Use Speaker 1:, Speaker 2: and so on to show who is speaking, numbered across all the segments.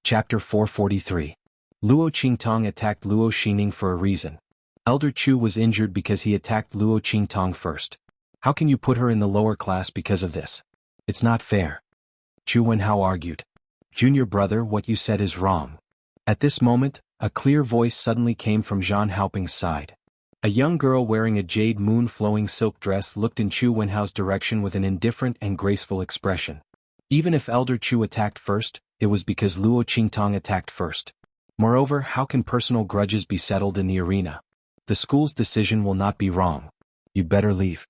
Speaker 1: Chapter 443. Luo Qingtong attacked Luo Xining for a reason. Elder Chu was injured because he attacked Luo Qingtong first. How can you put her in the lower class because of this? It's not fair. Chu Wenhao argued. Junior brother, what you said is wrong. At this moment, a clear voice suddenly came from Zhan Haoping's side. A young girl wearing a jade moon flowing silk dress looked in Chu Wenhao's direction with an indifferent and graceful expression. Even if Elder Chu attacked first, it was because Luo Qingtong attacked first. Moreover, how can personal grudges be settled in the arena? The school's decision will not be wrong. You'd better leave.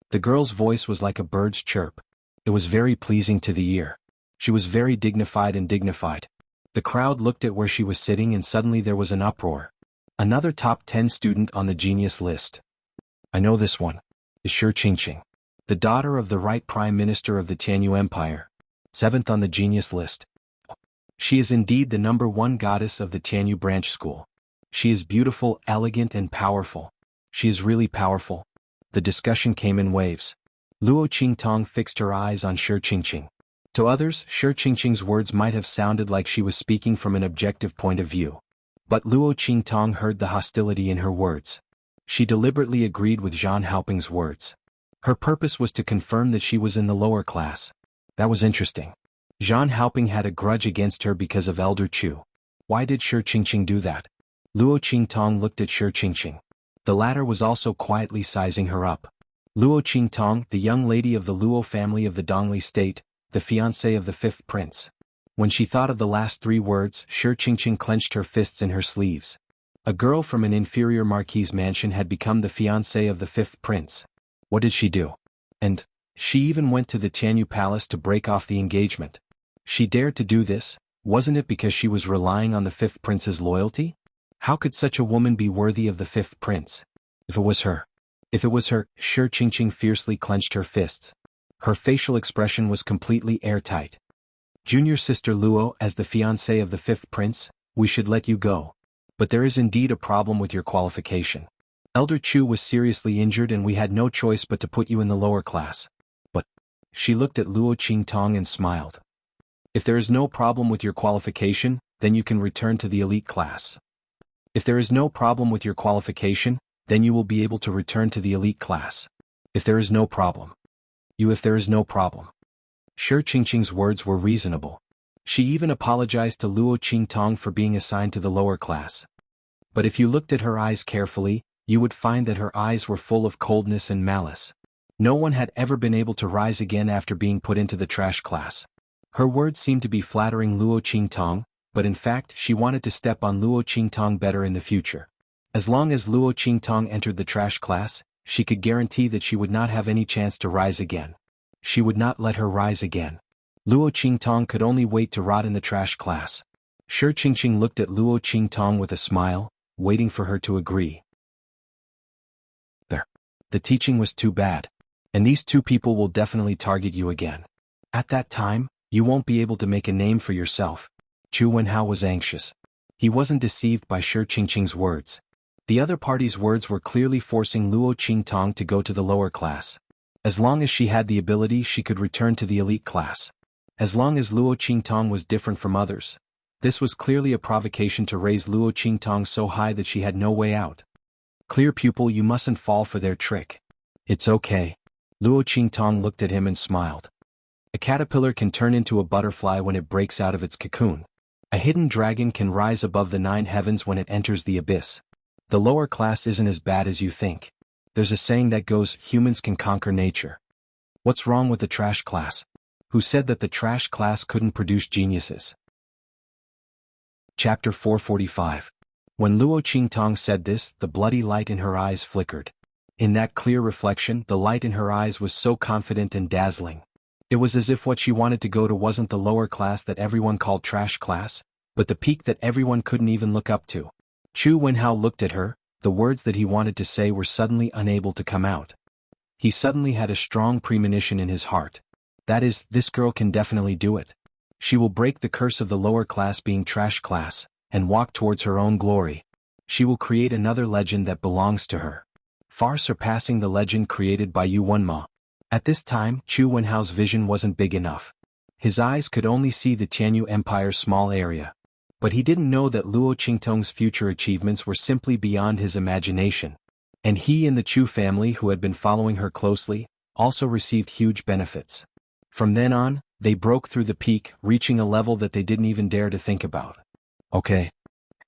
Speaker 1: The girl's voice was like a bird's chirp. It was very pleasing to the ear. She was very dignified and dignified. The crowd looked at where she was sitting and suddenly there was an uproar. Another top 10 student on the genius list. I know this one. Is Shi Qingqing, the daughter of the right prime minister of the Tianyu Empire. 7th on the genius list. She is indeed the #1 goddess of the Tianyu branch school. She is beautiful, elegant and powerful. She is really powerful. The discussion came in waves. Luo Qingtong fixed her eyes on Shi Qingqing. To others, Shi Qingqing's words might have sounded like she was speaking from an objective point of view. But Luo Qingtong heard the hostility in her words. She deliberately agreed with Zhan Haoping's words. Her purpose was to confirm that she was in the lower class. That was interesting. Zhan Haoping had a grudge against her because of Elder Chu. Why did Shi Qingqing do that? Luo Qingtong looked at Shi Qingqing. The latter was also quietly sizing her up. Luo Qingtong, the young lady of the Luo family of the Dongli state, the fiancée of the 5th prince. When she thought of the last 3 words, Shi Qingqing clenched her fists in her sleeves. A girl from an inferior marquis mansion had become the fiancée of the 5th prince. What did she do? And she even went to the Tianyu palace to break off the engagement. She dared to do this, wasn't it because she was relying on the 5th prince's loyalty? How could such a woman be worthy of the 5th prince? If it was her. If it was her, Shi Qingqing fiercely clenched her fists. Her facial expression was completely airtight. Junior sister Luo, as the fiancée of the 5th prince, we should let you go. But there is indeed a problem with your qualification. Elder Chu was seriously injured and we had no choice but to put you in the lower class. But she looked at Luo Qingtong and smiled. If there is no problem with your qualification, then you can return to the elite class. If there is no problem with your qualification, then you will be able to return to the elite class. If there is no problem. If there is no problem. Shi Qingqing's words were reasonable. She even apologized to Luo Qingtong for being assigned to the lower class. But if you looked at her eyes carefully, you would find that her eyes were full of coldness and malice. No one had ever been able to rise again after being put into the trash class. Her words seemed to be flattering Luo Qingtong, but in fact she wanted to step on Luo Qingtong better in the future. As long as Luo Qingtong entered the trash class, she could guarantee that she would not have any chance to rise again. She would not let her rise again. Luo Qingtong could only wait to rot in the trash class. Shi Qingqing looked at Luo Qingtong with a smile, waiting for her to agree. There. The teaching was too bad. And these 2 people will definitely target you again. At that time, you won't be able to make a name for yourself. Chu Wenhao was anxious. He wasn't deceived by Shi Qingqing's words. The other party's words were clearly forcing Luo Qingtong to go to the lower class. As long as she had the ability, she could return to the elite class. As long as Luo Qingtong was different from others. This was clearly a provocation to raise Luo Qingtong so high that she had no way out. Clear pupil, you mustn't fall for their trick. It's okay. Luo Qingtong looked at him and smiled. A caterpillar can turn into a butterfly when it breaks out of its cocoon. A hidden dragon can rise above the 9 heavens when it enters the abyss. The lower class isn't as bad as you think. There's a saying that goes, humans can conquer nature. What's wrong with the trash class? Who said that the trash class couldn't produce geniuses? Chapter 445. When Luo Qingtong said this, the bloody light in her eyes flickered. In that clear reflection, the light in her eyes was so confident and dazzling. It was as if what she wanted to go to wasn't the lower class that everyone called trash class, but the peak that everyone couldn't even look up to. Chu Wenhao looked at her. The words that he wanted to say were suddenly unable to come out. He suddenly had a strong premonition in his heart. That is, this girl can definitely do it. She will break the curse of the lower class being trash class, and walk towards her own glory. She will create another legend that belongs to her, far surpassing the legend created by Yu Wenma. At this time, Chu Wenhao's vision wasn't big enough. His eyes could only see the Tianyu Empire's small area. But he didn't know that Luo Qingtong's future achievements were simply beyond his imagination. And he and the Chu family, who had been following her closely, also received huge benefits. From then on, they broke through the peak, reaching a level that they didn't even dare to think about. Okay.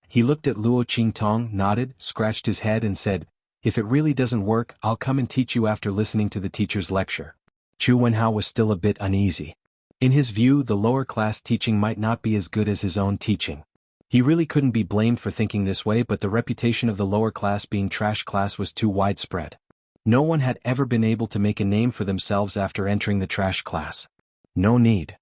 Speaker 1: He looked at Luo Qingtong, nodded, scratched his head and said, "If it really doesn't work, I'll come and teach you after listening to the teacher's lecture." Xuanhuan was still a bit uneasy. In his view, the lower class teaching might not be as good as his own teaching. He really couldn't be blamed for thinking this way, but the reputation of the lower class being trash class was too widespread. No one had ever been able to make a name for themselves after entering the trash class. No need.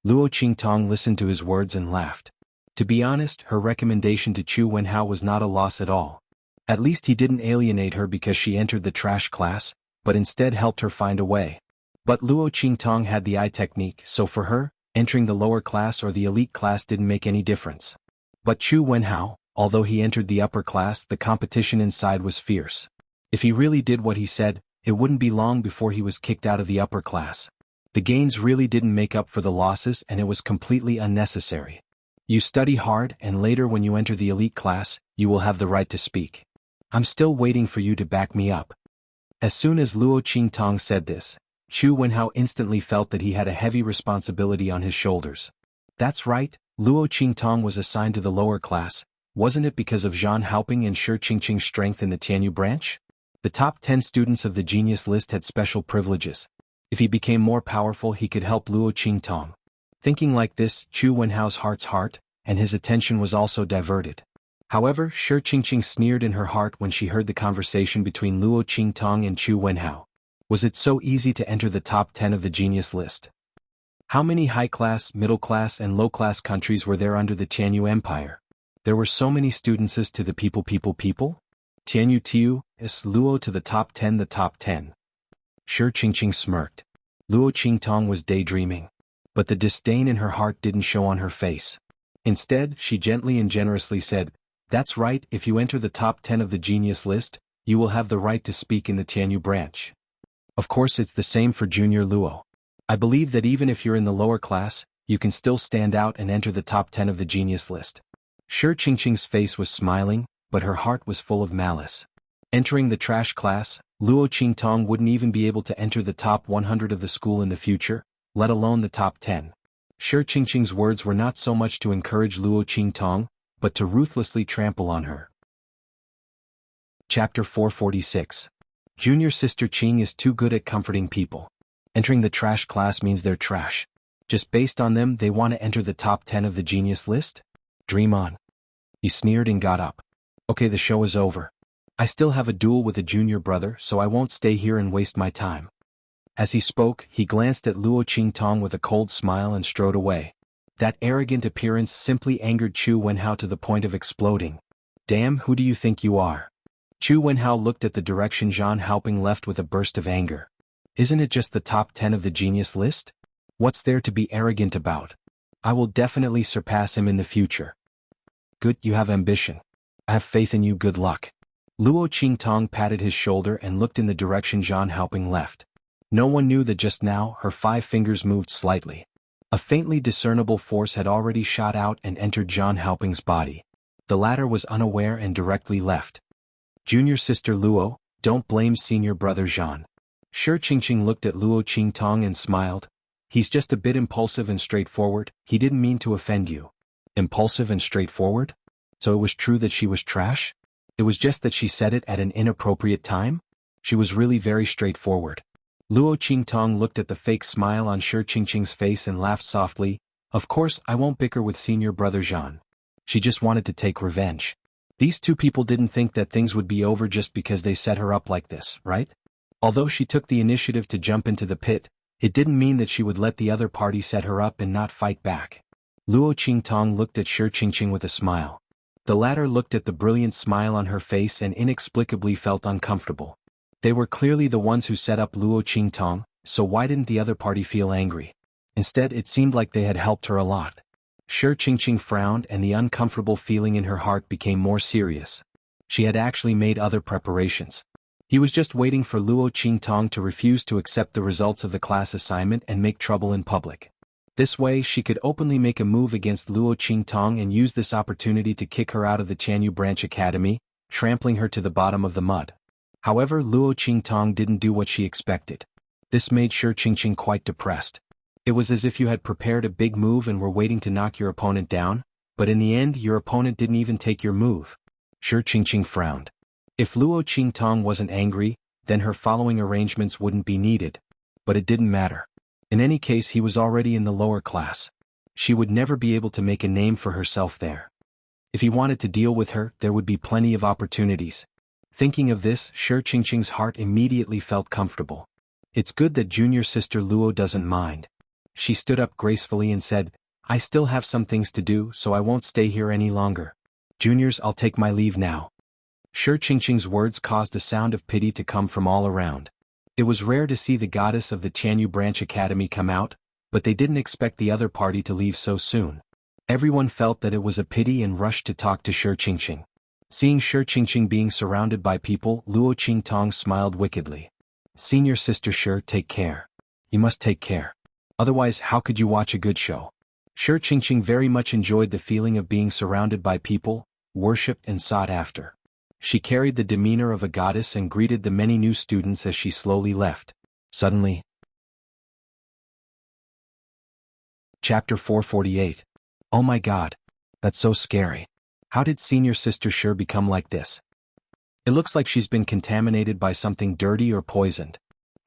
Speaker 1: Luo Qingtong listened to his words and laughed. To be honest, her recommendation to Xuanhuan was not a loss at all. At least he didn't alienate her because she entered the trash class, but instead helped her find a way. But Luo Qingtong had the eye technique, so for her, entering the lower class or the elite class didn't make any difference. But Xuanhuan, although he entered the upper class, the competition inside was fierce. If he really did what he said, it wouldn't be long before he was kicked out of the upper class. The gains really didn't make up for the losses, and it was completely unnecessary. You study hard, and later when you enter the elite class, you will have the right to speak. I'm still waiting for you to back me up. As soon as Luo Qingtong said this, Xuanhuan instantly felt that he had a heavy responsibility on his shoulders. That's right, Luo Qingtong was assigned to the lower class. Wasn't it because of Zhan Haoping and Shi Qingqing's strength in the Tianyu branch? The top 10 students of the genius list had special privileges. If he became more powerful, he could help Luo Qingtong. Thinking like this, Xuanhuan's heart's heart, and his attention was also diverted. However, Shi Qingqing sneered in her heart when she heard the conversation between Luo Qingtong and Xuanhuan. Was it so easy to enter the top 10 of the genius list? How many high-class, middle-class and low-class countries were there under the Tianyu Empire? There were so many students to the people. Tianyu Tiu, is Luo to the top 10. Shi Qingqing smirked. Luo Qingtong was daydreaming. But the disdain in her heart didn't show on her face. Instead, she gently and generously said, "That's right, if you enter the top 10 of the genius list, you will have the right to speak in the Tianyu branch. Of course it's the same for Junior Luo. I believe that even if you're in the lower class, you can still stand out and enter the top 10 of the genius list." Shi Qingqing's face was smiling, but her heart was full of malice. Entering the trash class, Luo Qingtong wouldn't even be able to enter the top 100 of the school in the future, let alone the top 10. Shi Qingqing's words were not so much to encourage Luo Qingtong, but to ruthlessly trample on her. Chapter 446. Junior Sister Qing is too good at comforting people. Entering the trash class means they're trash. Just based on them, they want to enter the top 10 of the genius list? Dream on. He sneered and got up. Okay, the show is over. I still have a duel with a junior brother, so I won't stay here and waste my time. As he spoke, he glanced at Luo Qingtong with a cold smile and strode away. That arrogant appearance simply angered Xuanhuan to the point of exploding. Damn, who do you think you are? Xuanhuan looked at the direction Zhan Haoping left with a burst of anger. Isn't it just the top 10 of the genius list? What's there to be arrogant about? I will definitely surpass him in the future. Good, you have ambition. I have faith in you, good luck. Luo Qingtong patted his shoulder and looked in the direction Zhan Haoping left. No one knew that just now her 5 fingers moved slightly. A faintly discernible force had already shot out and entered Zhan Haoping's body. The latter was unaware and directly left. Junior Sister Luo, don't blame senior brother Zhan. Shi Qingqing looked at Luo Qingtong and smiled. He's just a bit impulsive and straightforward, he didn't mean to offend you. Impulsive and straightforward? So it was true that she was trash? It was just that she said it at an inappropriate time? She was really very straightforward. Luo Qingtong looked at the fake smile on Shi Qingqing's face and laughed softly. Of course, I won't bicker with senior brother Zhan. She just wanted to take revenge. These two people didn't think that things would be over just because they set her up like this, right? Although she took the initiative to jump into the pit, it didn't mean that she would let the other party set her up and not fight back. Luo Qingtong looked at Shi Qingqing with a smile. The latter looked at the brilliant smile on her face and inexplicably felt uncomfortable. They were clearly the ones who set up Luo Qingtong, so why didn't the other party feel angry? Instead, it seemed like they had helped her a lot. Shi Qingqing frowned and the uncomfortable feeling in her heart became more serious. She had actually made other preparations. He was just waiting for Luo Qingtong to refuse to accept the results of the class assignment and make trouble in public. This way she could openly make a move against Luo Qingtong and use this opportunity to kick her out of the Tianyu Branch Academy, trampling her to the bottom of the mud. However, Luo Qingtong didn't do what she expected. This made Shi Qingqing quite depressed. It was as if you had prepared a big move and were waiting to knock your opponent down, but in the end your opponent didn't even take your move. Shi Qingqing frowned. If Luo Qingtong wasn't angry, then her following arrangements wouldn't be needed. But it didn't matter. In any case, he was already in the lower class. She would never be able to make a name for herself there. If he wanted to deal with her, there would be plenty of opportunities. Thinking of this, Shi Qingqing's heart immediately felt comfortable. It's good that junior sister Luo doesn't mind. She stood up gracefully and said, I still have some things to do, so I won't stay here any longer. Juniors, I'll take my leave now. Shi Qingqing's words caused a sound of pity to come from all around. It was rare to see the goddess of the Tianyu Branch Academy come out, but they didn't expect the other party to leave so soon. Everyone felt that it was a pity and rushed to talk to Shi Qingqing. Seeing Shi Qingqing being surrounded by people, Luo Qingtong smiled wickedly. Senior sister Shi, take care. You must take care. Otherwise, how could you watch a good show? Shi Qingqing very much enjoyed the feeling of being surrounded by people, worshipped and sought after. She carried the demeanor of a goddess and greeted the many new students as she slowly left. Suddenly, Chapter 448. Oh my god. That's so scary. How did senior sister Shi become like this? It looks like she's been contaminated by something dirty or poisoned.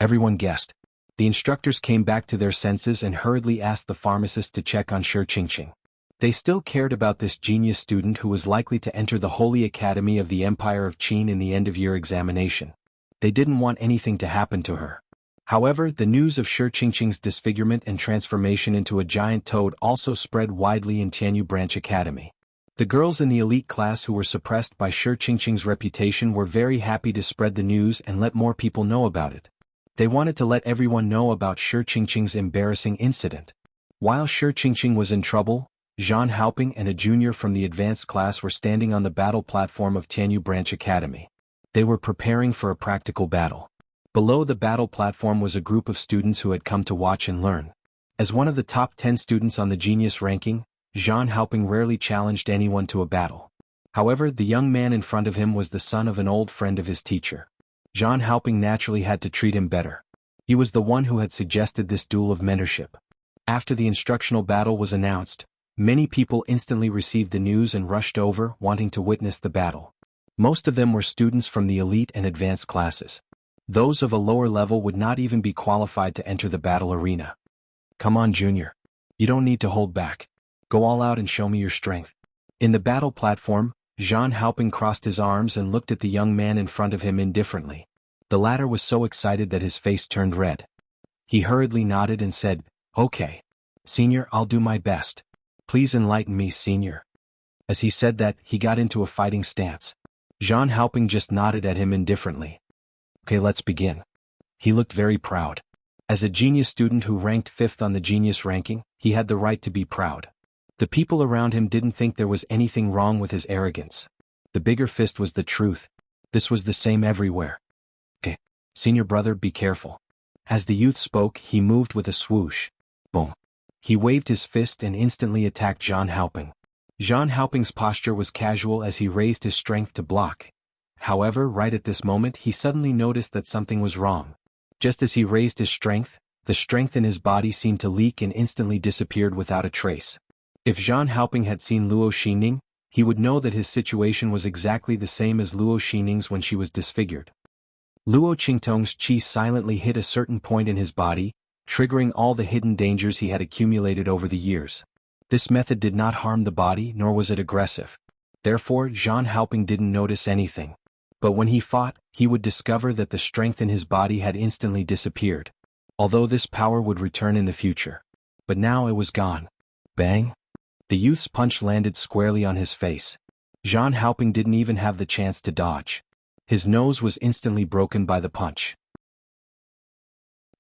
Speaker 1: Everyone guessed. The instructors came back to their senses and hurriedly asked the pharmacist to check on Shi Qingqing. They still cared about this genius student who was likely to enter the Holy Academy of the Empire of Qin in the end-of-year examination. They didn't want anything to happen to her. However, the news of Shi Qingqing's disfigurement and transformation into a giant toad also spread widely in Tianyu Branch Academy. The girls in the elite class who were suppressed by Shi Qingqing's reputation were very happy to spread the news and let more people know about it. They wanted to let everyone know about Shi Qingqing's embarrassing incident. While Shi Qingqing was in trouble, Xuanhuan and a junior from the advanced class were standing on the battle platform of Tianyu Branch Academy. They were preparing for a practical battle. Below the battle platform was a group of students who had come to watch and learn. As one of the top 10 students on the genius ranking, Xuanhuan rarely challenged anyone to a battle. However, the young man in front of him was the son of an old friend of his teacher. Xuanhuan naturally had to treat him better. He was the one who had suggested this duel of mentorship. After the instructional battle was announced, many people instantly received the news and rushed over, wanting to witness the battle. Most of them were students from the elite and advanced classes. Those of a lower level would not even be qualified to enter the battle arena. Come on, Junior. You don't need to hold back. Go all out and show me your strength. In the battle platform, Xuanhuan crossed his arms and looked at the young man in front of him indifferently. The latter was so excited that his face turned red. He hurriedly nodded and said, Okay. Senior, I'll do my best. Please enlighten me, Senior. As he said that, he got into a fighting stance. Xuanhuan just nodded at him indifferently. Okay, let's begin. He looked very proud. As a genius student who ranked 5th on the genius ranking, he had the right to be proud. The people around him didn't think there was anything wrong with his arrogance. The bigger fist was the truth. This was the same everywhere. Okay, senior brother, be careful. As the youth spoke, he moved with a swoosh. Boom. He waved his fist and instantly attacked Xuanhuan. Xuanhuan's posture was casual as he raised his strength to block. However, right at this moment he suddenly noticed that something was wrong. Just as he raised his strength, the strength in his body seemed to leak and instantly disappeared without a trace. If Xuanhuan had seen Luo Xining, he would know that his situation was exactly the same as Luo Xining's when she was disfigured. Luo Qingtong's qi silently hit a certain point in his body, triggering all the hidden dangers he had accumulated over the years. This method did not harm the body nor was it aggressive. Therefore, Xuanhuan didn't notice anything. But when he fought, he would discover that the strength in his body had instantly disappeared. Although this power would return in the future. But now it was gone. Bang! The youth's punch landed squarely on his face. Xuanhuan didn't even have the chance to dodge. His nose was instantly broken by the punch.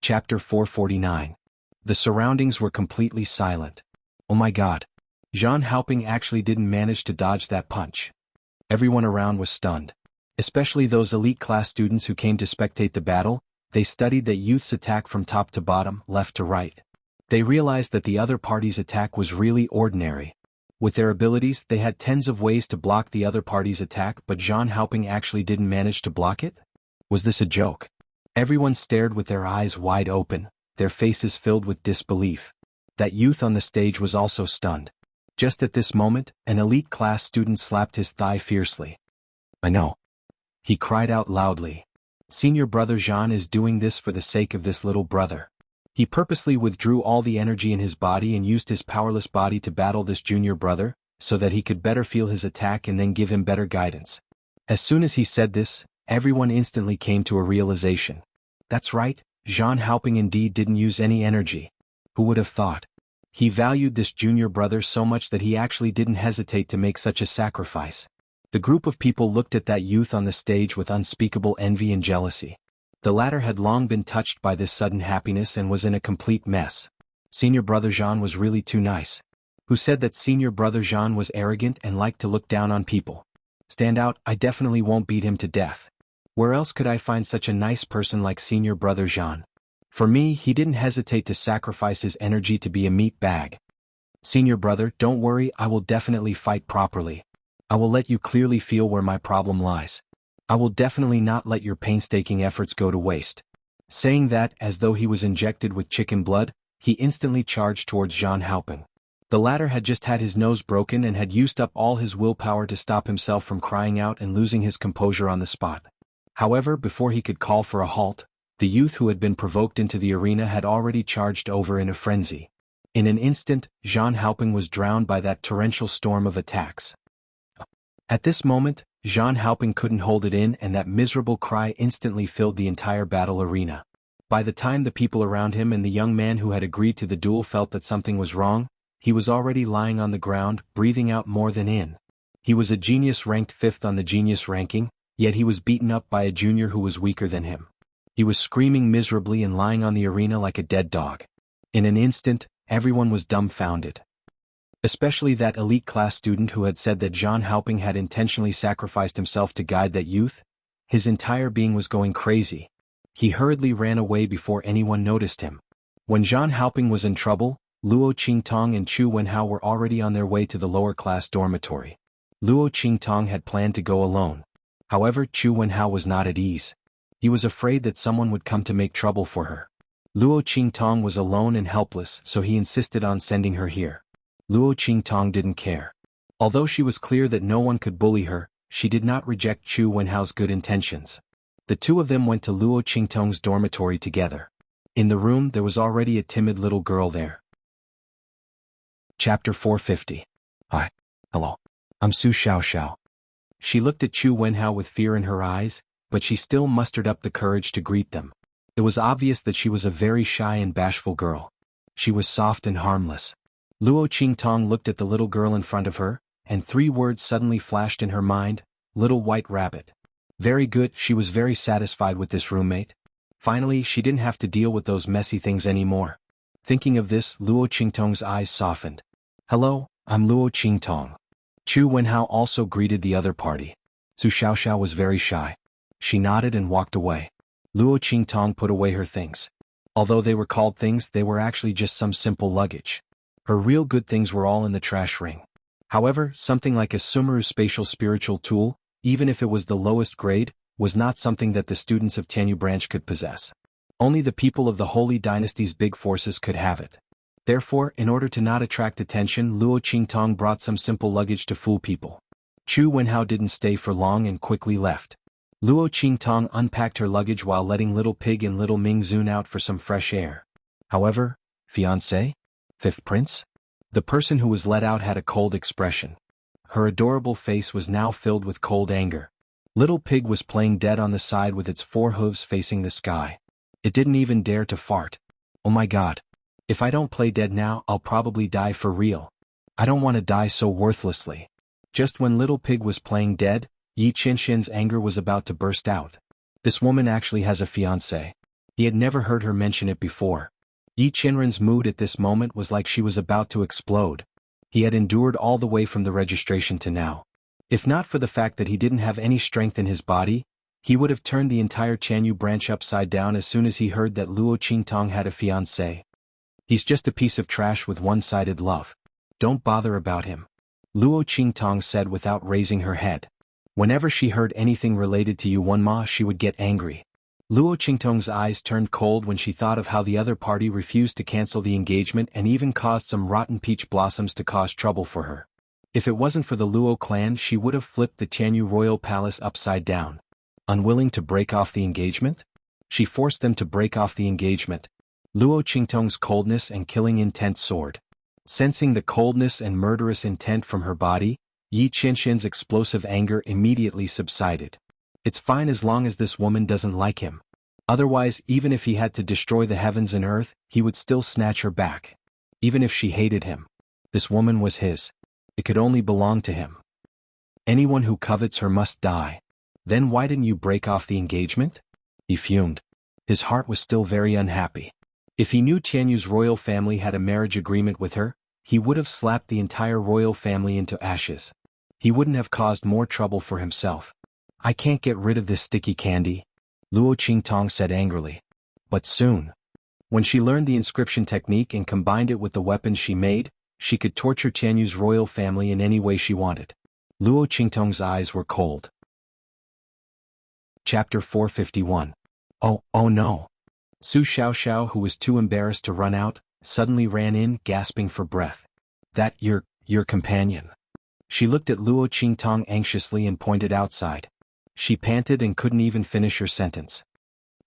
Speaker 1: Chapter 449. The surroundings were completely silent. Oh my god. Xuanhuan actually didn't manage to dodge that punch. Everyone around was stunned. Especially those elite class students who came to spectate the battle. They studied that youth's attack from top to bottom, left to right. They realized that the other party's attack was really ordinary. With their abilities, they had tens of ways to block the other party's attack, but Xuanhuan actually didn't manage to block it? Was this a joke? Everyone stared with their eyes wide open, their faces filled with disbelief. That youth on the stage was also stunned. Just at this moment, an elite class student slapped his thigh fiercely. "I know," he cried out loudly. "Senior brother Jean is doing this for the sake of this little brother." He purposely withdrew all the energy in his body and used his powerless body to battle this junior brother, so that he could better feel his attack and then give him better guidance. As soon as he said this, everyone instantly came to a realization. That's right, Xuanhuan indeed didn't use any energy. Who would have thought? He valued this junior brother so much that he actually didn't hesitate to make such a sacrifice. The group of people looked at that youth on the stage with unspeakable envy and jealousy. The latter had long been touched by this sudden happiness and was in a complete mess. Senior brother Jean was really too nice. Who said that senior brother Jean was arrogant and liked to look down on people? Stand out, I definitely won't beat him to death. Where else could I find such a nice person like senior brother Jean? For me, he didn't hesitate to sacrifice his energy to be a meat bag. Senior brother, don't worry, I will definitely fight properly. I will let you clearly feel where my problem lies. I will definitely not let your painstaking efforts go to waste. Saying that, as though he was injected with chicken blood, he instantly charged towards Xuanhuan. The latter had just had his nose broken and had used up all his willpower to stop himself from crying out and losing his composure on the spot. However, before he could call for a halt, the youth who had been provoked into the arena had already charged over in a frenzy. In an instant, Xuanhuan was drowned by that torrential storm of attacks. At this moment, Xuanhuan couldn't hold it in, and that miserable cry instantly filled the entire battle arena. By the time the people around him and the young man who had agreed to the duel felt that something was wrong, he was already lying on the ground, breathing out more than in. He was a genius ranked 5th on the genius ranking, yet he was beaten up by a junior who was weaker than him. He was screaming miserably and lying on the arena like a dead dog. In an instant, everyone was dumbfounded. Especially that elite class student who had said that Xuanhuan had intentionally sacrificed himself to guide that youth. His entire being was going crazy. He hurriedly ran away before anyone noticed him. When Xuanhuan was in trouble, Luo Qingtong and Xuanhuan were already on their way to the lower class dormitory. Luo Qingtong had planned to go alone. However, Xuanhuan was not at ease. He was afraid that someone would come to make trouble for her. Luo Qingtong was alone and helpless, so he insisted on sending her here. Luo Qingtong didn't care. Although she was clear that no one could bully her, she did not reject Xuanhuan's good intentions. The two of them went to Luo Qingtong's dormitory together. In the room there was already a timid little girl there. Chapter 450. Hi. Hello. I'm Su Xiaoxiao. She looked at Xuanhuan with fear in her eyes, but she still mustered up the courage to greet them. It was obvious that she was a very shy and bashful girl. She was soft and harmless. Luo Qingtong looked at the little girl in front of her, and 3 words suddenly flashed in her mind: little white rabbit. Very good, she was very satisfied with this roommate. Finally, she didn't have to deal with those messy things anymore. Thinking of this, Luo Qingtong's eyes softened. Hello, I'm Luo Qingtong. Xuanhuan also greeted the other party. Su Xiaoxiao was very shy. She nodded and walked away. Luo Qingtong put away her things. Although they were called things, they were actually just some simple luggage. Her real good things were all in the trash ring. However, something like a Sumeru spatial spiritual tool, even if it was the lowest grade, was not something that the students of Tianyu branch could possess. Only the people of the Holy Dynasty's big forces could have it. Therefore, in order to not attract attention, Luo Qingtong brought some simple luggage to fool people. Xuanhuan didn't stay for long and quickly left. Luo Qingtong unpacked her luggage while letting Little Pig and Little Ming zoom out for some fresh air. However, fiancé? 5th prince? The person who was let out had a cold expression. Her adorable face was now filled with cold anger. Little Pig was playing dead on the side with its 4 hooves facing the sky. It didn't even dare to fart. Oh my god. If I don't play dead now, I'll probably die for real. I don't want to die so worthlessly. Just when Little Pig was playing dead, Yi Qinshin's anger was about to burst out. This woman actually has a fiancé. He had never heard her mention it before. Yi Qinren's mood at this moment was like she was about to explode. He had endured all the way from the registration to now. If not for the fact that he didn't have any strength in his body, he would have turned the entire Tianyu branch upside down as soon as he heard that Luo Qingtong had a fiancé. He's just a piece of trash with one-sided love. Don't bother about him. Luo Qingtong said without raising her head. Whenever she heard anything related to Yuanma, she would get angry. Luo Qingtong's eyes turned cold when she thought of how the other party refused to cancel the engagement and even caused some rotten peach blossoms to cause trouble for her. If it wasn't for the Luo clan, she would have flipped the Tianyu royal palace upside down. Unwilling to break off the engagement? She forced them to break off the engagement. Luo Qingtong's coldness and killing intent soared. Sensing the coldness and murderous intent from her body, Yi Qianxian's explosive anger immediately subsided. It's fine as long as this woman doesn't like him. Otherwise, even if he had to destroy the heavens and earth, he would still snatch her back. Even if she hated him. This woman was his. It could only belong to him. Anyone who covets her must die. Then why didn't you break off the engagement? He fumed. His heart was still very unhappy. If he knew Tianyu's royal family had a marriage agreement with her, he would have slapped the entire royal family into ashes. He wouldn't have caused more trouble for himself. I can't get rid of this sticky candy, Luo Qingtong said angrily. But soon. When she learned the inscription technique and combined it with the weapons she made, she could torture Tianyu's royal family in any way she wanted. Luo Qingtong's eyes were cold. Chapter 451. Oh no. Su Xiaoxiao, who was too embarrassed to run out, suddenly ran in, gasping for breath. That your companion? She looked at Luo Qingtong anxiously and pointed outside. She panted and couldn't even finish her sentence.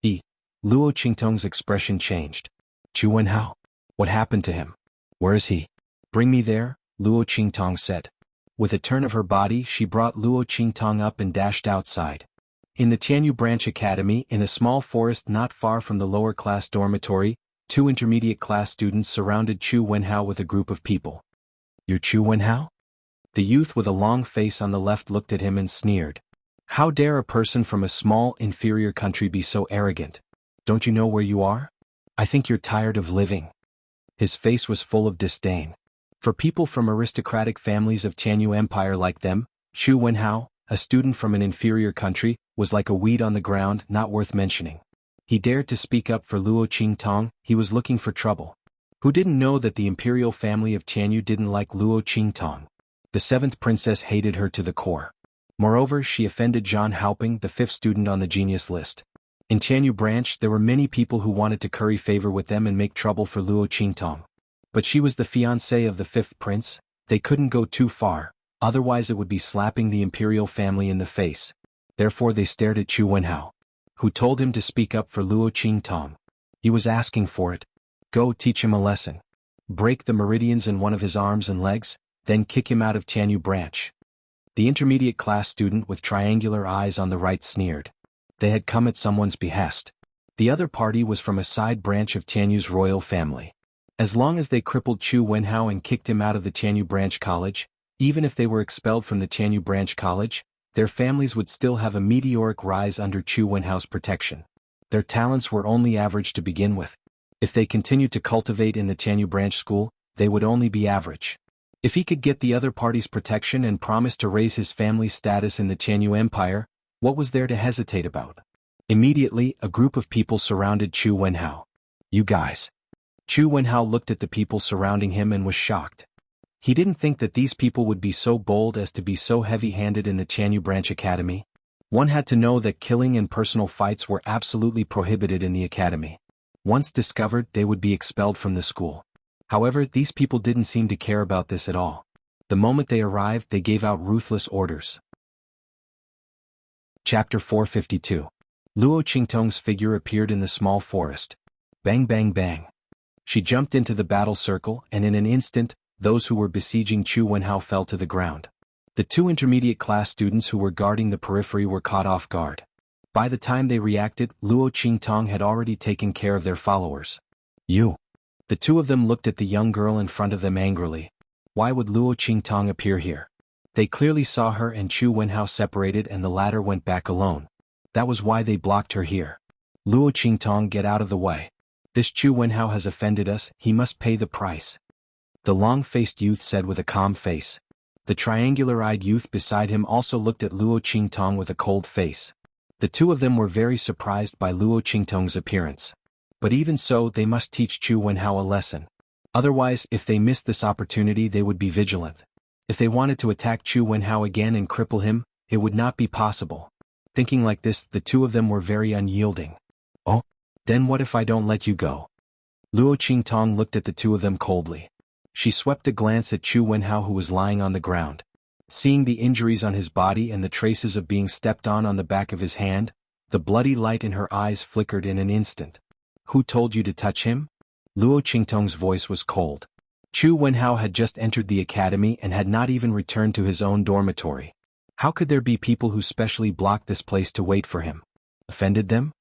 Speaker 1: Luo Qingtong's expression changed. Xuanhuan? What happened to him? Where is he? Bring me there, Luo Qingtong said. With a turn of her body, she brought Luo Qingtong up and dashed outside. In the Tianyu Branch Academy, in a small forest not far from the lower-class dormitory, 2 intermediate-class students surrounded Chu Wenhao with a group of people. You're Chu Wenhao? The youth with a long face on the left looked at him and sneered. How dare a person from a small, inferior country be so arrogant? Don't you know where you are? I think you're tired of living. His face was full of disdain. For people from aristocratic families of Tianyu Empire like them, Chu Wenhao, a student from an inferior country, was like a weed on the ground, not worth mentioning. He dared to speak up for Luo Qingtong. He was looking for trouble. Who didn't know that the imperial family of Tianyu didn't like Luo Qingtong? The 7th princess hated her to the core. Moreover, she offended Zhan Haoping, the 5th student on the genius list. In Tianyu Branch, there were many people who wanted to curry favor with them and make trouble for Luo Qingtong. But she was the fiancée of the 5th prince. They couldn't go too far, otherwise it would be slapping the imperial family in the face. Therefore they stared at Chu Wenhao, who told him to speak up for Luo Qingtong. He was asking for it. Go teach him a lesson. Break the meridians in one of his arms and legs, then kick him out of Tianyu Branch. The intermediate class student with triangular eyes on the right sneered. They had come at someone's behest. The other party was from a side branch of Tianyu's royal family. As long as they crippled Chu Wenhao and kicked him out of the Tianyu Branch College, even if they were expelled from the Tianyu Branch College, their families would still have a meteoric rise under Chu Wenhao's protection. Their talents were only average to begin with. If they continued to cultivate in the Tianyu Branch School, they would only be average. If he could get the other party's protection and promise to raise his family's status in the Tianyu Empire, what was there to hesitate about? Immediately, a group of people surrounded Chu Wenhao. You guys. Chu Wenhao looked at the people surrounding him and was shocked. He didn't think that these people would be so bold as to be so heavy-handed in the Tianyu Branch Academy. One had to know that killing and personal fights were absolutely prohibited in the academy. Once discovered, they would be expelled from the school. However, these people didn't seem to care about this at all. The moment they arrived, they gave out ruthless orders. Chapter 452. Luo Qingtong's figure appeared in the small forest. Bang bang bang. She jumped into the battle circle, and in an instant, those who were besieging Chu Wenhao fell to the ground. The 2 intermediate class students who were guarding the periphery were caught off guard. By the time they reacted, Luo Qingtong had already taken care of their followers. You. The 2 of them looked at the young girl in front of them angrily. Why would Luo Qingtong appear here? They clearly saw her and Chu Wenhao separated and the latter went back alone. That was why they blocked her here. Luo Qingtong, get out of the way. This Chu Wenhao has offended us, he must pay the price. The long-faced youth said with a calm face. The triangular-eyed youth beside him also looked at Luo Qingtong with a cold face. The 2 of them were very surprised by Luo Qingtong's appearance. But even so, they must teach Xuanhuan a lesson. Otherwise, if they missed this opportunity, they would be vigilant. If they wanted to attack Xuanhuan again and cripple him, it would not be possible. Thinking like this, the two of them were very unyielding. Oh? Then what if I don't let you go? Luo Qingtong looked at the two of them coldly. She swept a glance at Xuanhuan, who was lying on the ground. Seeing the injuries on his body and the traces of being stepped on the back of his hand, the bloody light in her eyes flickered in an instant. Who told you to touch him? Luo Qingtong's voice was cold. Xuanhuan had just entered the academy and had not even returned to his own dormitory. How could there be people who specially blocked this place to wait for him? Offended them?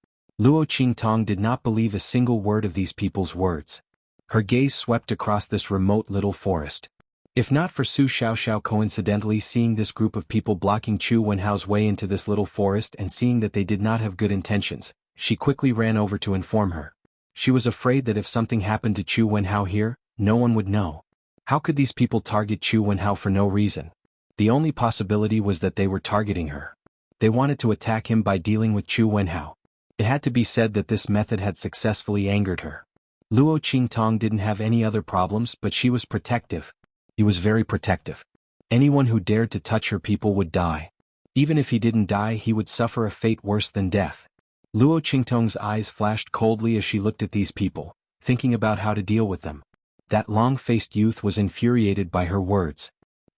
Speaker 1: Luo Qingtong did not believe a single word of these people's words. Her gaze swept across this remote little forest. If not for Su Xiaoxiao coincidentally seeing this group of people blocking Xuanhuan's way into this little forest and seeing that they did not have good intentions, she quickly ran over to inform her. She was afraid that if something happened to Xuanhuan here, no one would know. How could these people target Xuanhuan for no reason? The only possibility was that they were targeting her. They wanted to attack him by dealing with Xuanhuan. It had to be said that this method had successfully angered her. Luo Qingtong didn't have any other problems, but she was protective. He was very protective. Anyone who dared to touch her people would die. Even if he didn't die, he would suffer a fate worse than death. Luo Qingtong's eyes flashed coldly as she looked at these people, thinking about how to deal with them. That long-faced youth was infuriated by her words.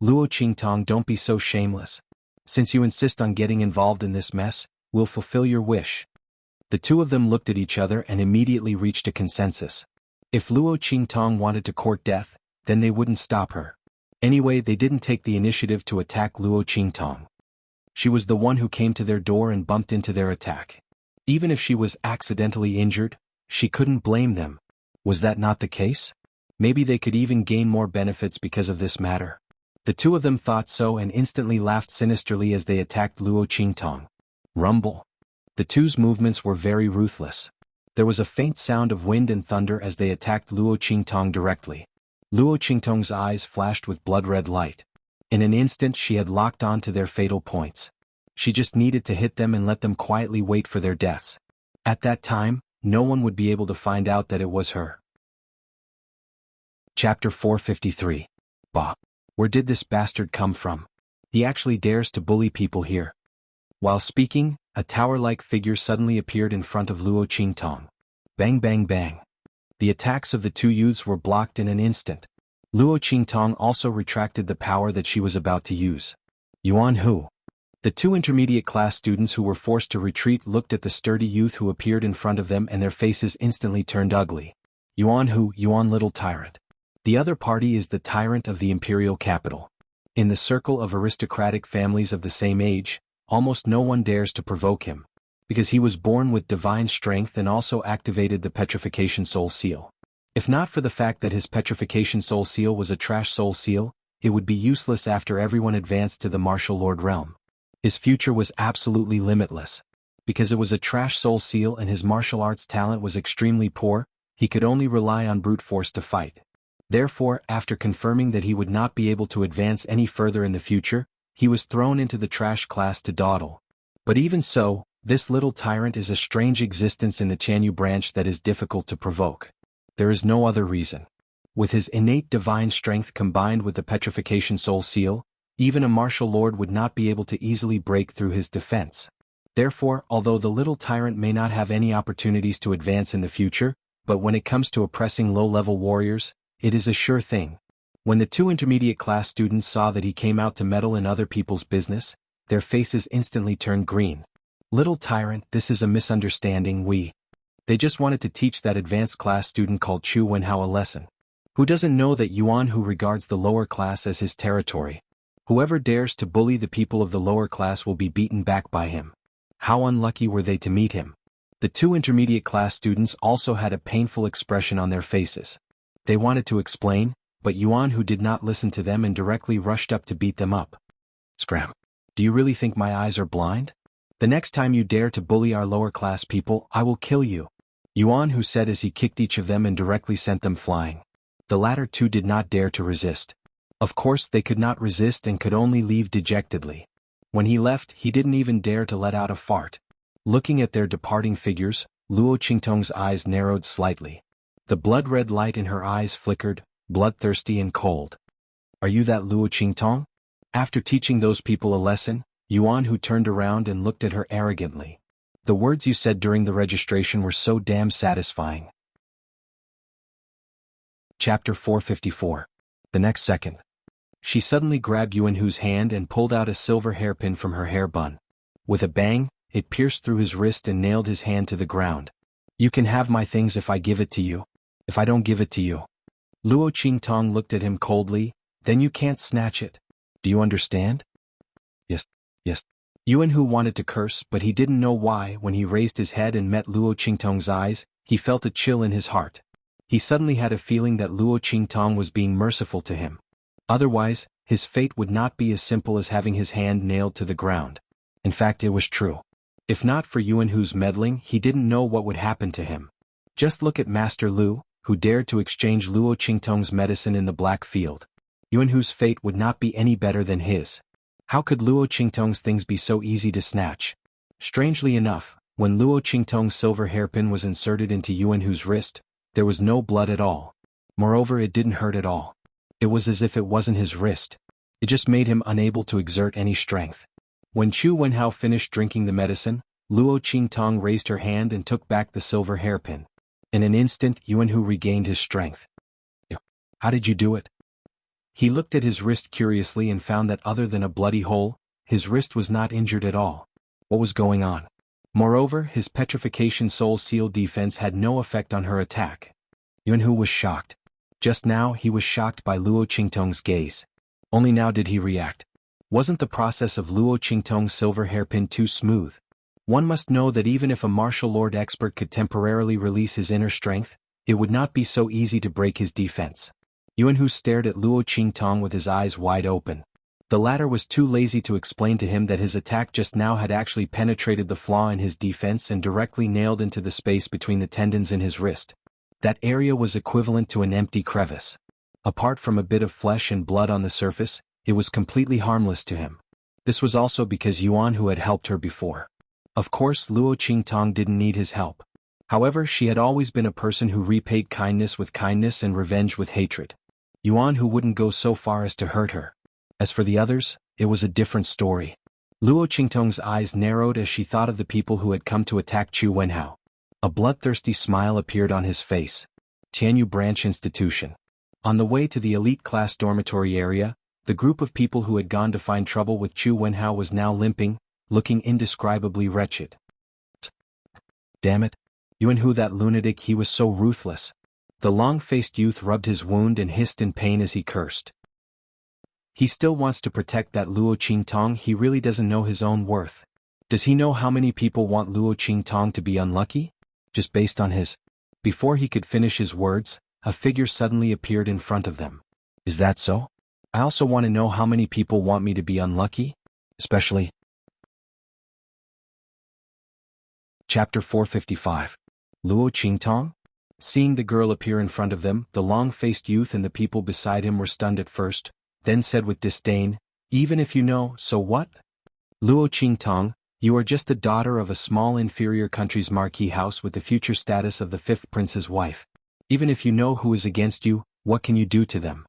Speaker 1: Luo Qingtong, don't be so shameless. Since you insist on getting involved in this mess, we'll fulfill your wish. The two of them looked at each other and immediately reached a consensus. If Luo Qingtong wanted to court death, then they wouldn't stop her. Anyway, they didn't take the initiative to attack Luo Qingtong. She was the one who came to their door and bumped into their attack. Even if she was accidentally injured, she couldn't blame them. Was that not the case? Maybe they could even gain more benefits because of this matter. The two of them thought so and instantly laughed sinisterly as they attacked Luo Qingtong. Rumble. The two's movements were very ruthless. There was a faint sound of wind and thunder as they attacked Luo Qingtong directly. Luo Qingtong's eyes flashed with blood-red light. In an instant she had locked on to their fatal points. She just needed to hit them and let them quietly wait for their deaths. At that time, no one would be able to find out that it was her. Chapter 453. Bah! Where did this bastard come from? He actually dares to bully people here. While speaking, a tower-like figure suddenly appeared in front of Luo Qingtong. Bang bang bang. The attacks of the two youths were blocked in an instant. Luo Qingtong also retracted the power that she was about to use. Xuanhu. The two intermediate class students who were forced to retreat looked at the sturdy youth who appeared in front of them and their faces instantly turned ugly. Xuanhu, Yuan little tyrant. The other party is the tyrant of the imperial capital. In the circle of aristocratic families of the same age, almost no one dares to provoke him, because he was born with divine strength and also activated the petrification soul seal. If not for the fact that his petrification soul seal was a trash soul seal, it would be useless after everyone advanced to the martial lord realm. His future was absolutely limitless. Because it was a trash soul seal and his martial arts talent was extremely poor, he could only rely on brute force to fight. Therefore, after confirming that he would not be able to advance any further in the future, he was thrown into the trash class to dawdle. But even so, this little tyrant is a strange existence in the Xianyu branch that is difficult to provoke. There is no other reason. With his innate divine strength combined with the petrification soul seal, even a martial lord would not be able to easily break through his defense. Therefore, although the little tyrant may not have any opportunities to advance in the future, but when it comes to oppressing low-level warriors, it is a sure thing. When the two intermediate class students saw that he came out to meddle in other people's business, their faces instantly turned green. Little tyrant, this is a misunderstanding. They just wanted to teach that advanced class student called Xuanhuan a lesson. Who doesn't know that Xuanhu regards the lower class as his territory? Whoever dares to bully the people of the lower class will be beaten back by him. How unlucky were they to meet him? The two intermediate class students also had a painful expression on their faces. They wanted to explain, but Xuanhu did not listen to them and directly rushed up to beat them up. Scram. Do you really think my eyes are blind? The next time you dare to bully our lower class people, I will kill you. Xuanhu said as he kicked each of them and directly sent them flying. The latter two did not dare to resist. Of course they could not resist and could only leave dejectedly. When he left, he didn't even dare to let out a fart. Looking at their departing figures, Luo Qingtong's eyes narrowed slightly. The blood-red light in her eyes flickered, bloodthirsty and cold. Are you that Luo Qingtong? After teaching those people a lesson, Xuanhu turned around and looked at her arrogantly. The words you said during the registration were so damn satisfying. Chapter 454. The next second. She suddenly grabbed Xuanhu's hand and pulled out a silver hairpin from her hair bun. With a bang, it pierced through his wrist and nailed his hand to the ground. You can have my things if I give it to you. If I don't give it to you. Luo Qingtong looked at him coldly. Then you can't snatch it. Do you understand? Yes. Xuanhu wanted to curse, but he didn't know why. When he raised his head and met Luo Qingtong's eyes, he felt a chill in his heart. He suddenly had a feeling that Luo Qingtong was being merciful to him. Otherwise, his fate would not be as simple as having his hand nailed to the ground. In fact, it was true. If not for Xuanhu's meddling, he didn't know what would happen to him. Just look at Master Lu, who dared to exchange Luo Qingtong's medicine in the Black Field. Xuanhu's fate would not be any better than his. How could Luo Qingtong's things be so easy to snatch? Strangely enough, when Luo Qingtong's silver hairpin was inserted into Xuanhu's wrist, there was no blood at all. Moreover, it didn't hurt at all. It was as if it wasn't his wrist. It just made him unable to exert any strength. When Xuanhuan finished drinking the medicine, Luo Qingtong raised her hand and took back the silver hairpin. In an instant, Xuanhu regained his strength. How did you do it? He looked at his wrist curiously and found that other than a bloody hole, his wrist was not injured at all. What was going on? Moreover, his petrification soul seal defense had no effect on her attack. Xuanhu was shocked. Just now he was shocked by Luo Qingtong's gaze. Only now did he react. Wasn't the process of Luo Qingtong's silver hairpin too smooth? One must know that even if a martial lord expert could temporarily release his inner strength, it would not be so easy to break his defense. Xuanhu stared at Luo Qingtong with his eyes wide open. The latter was too lazy to explain to him that his attack just now had actually penetrated the flaw in his defense and directly nailed into the space between the tendons in his wrist. That area was equivalent to an empty crevice. Apart from a bit of flesh and blood on the surface, it was completely harmless to him. This was also because Xuanhu had helped her before. Of course, Luo Qingtong didn't need his help. However, she had always been a person who repaid kindness with kindness and revenge with hatred. Xuanhu wouldn't go so far as to hurt her. As for the others, it was a different story. Luo Qingtong's eyes narrowed as she thought of the people who had come to attack Xuanhuan. A bloodthirsty smile appeared on his face. Tianyu Branch Institution. On the way to the elite class dormitory area, the group of people who had gone to find trouble with Xuanhuan was now limping, looking indescribably wretched. Damn it. Xuanhu, that lunatic, he was so ruthless. The long-faced youth rubbed his wound and hissed in pain as he cursed. He still wants to protect that Luo Qingtong. He really doesn't know his own worth. Does he know how many people want Luo Qingtong to be unlucky? Just based on his... Before he could finish his words, a figure suddenly appeared in front of them. Is that so? I also want to know how many people want me to be unlucky? Especially... Chapter 455. Luo Qingtong? Seeing the girl appear in front of them, the long-faced youth and the people beside him were stunned at first, then said with disdain, "Even if you know, so what? Luo Qingtong, you are just the daughter of a small inferior country's marquis house with the future status of the fifth prince's wife. Even if you know who is against you, what can you do to them?"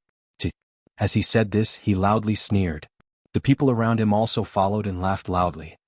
Speaker 1: As he said this, he loudly sneered. The people around him also followed and laughed loudly.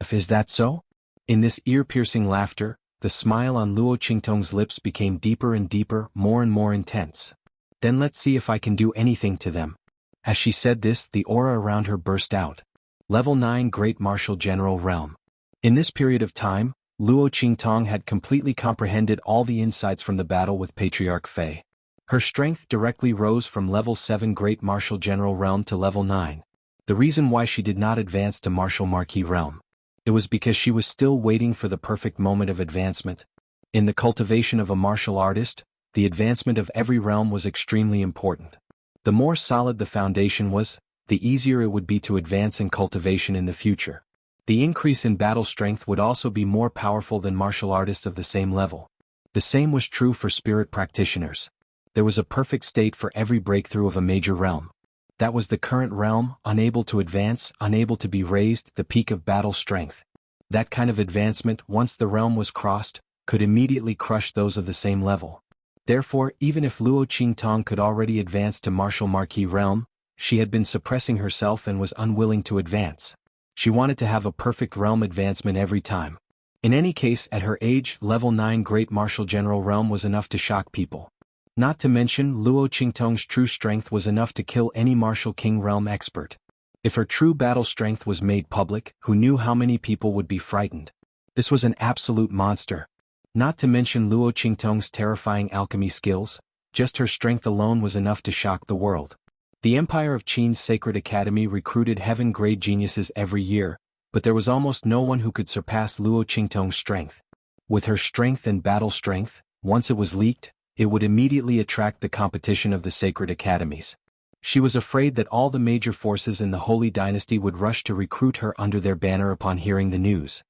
Speaker 1: Is that so? In this ear-piercing laughter, the smile on Luo Qingtong's lips became deeper and deeper, more and more intense. Then let's see if I can do anything to them. As she said this, the aura around her burst out. Level 9 Great Martial General Realm. In this period of time, Luo Qingtong had completely comprehended all the insights from the battle with Patriarch Fei. Her strength directly rose from level 7 Great Martial General Realm to level 9. The reason why she did not advance to Martial Marquis Realm. It was because she was still waiting for the perfect moment of advancement. In the cultivation of a martial artist, the advancement of every realm was extremely important. The more solid the foundation was, the easier it would be to advance in cultivation in the future. The increase in battle strength would also be more powerful than martial artists of the same level. The same was true for spirit practitioners. There was a perfect state for every breakthrough of a major realm. That was the current realm, unable to advance, unable to be raised, the peak of battle strength. That kind of advancement, once the realm was crossed, could immediately crush those of the same level. Therefore, even if Luo Qingtong could already advance to martial marquis realm, she had been suppressing herself and was unwilling to advance. She wanted to have a perfect realm advancement every time. In any case, at her age, level 9 Great Martial General realm was enough to shock people. Not to mention, Luo Qingtong's true strength was enough to kill any martial king realm expert. If her true battle strength was made public, who knew how many people would be frightened? This was an absolute monster. Not to mention Luo Qingtong's terrifying alchemy skills, just her strength alone was enough to shock the world. The Empire of Qin's Sacred Academy recruited heaven-grade geniuses every year, but there was almost no one who could surpass Luo Qingtong's strength. With her strength and battle strength, once it was leaked, it would immediately attract the competition of the Sacred Academies. She was afraid that all the major forces in the Holy Dynasty would rush to recruit her under their banner upon hearing the news.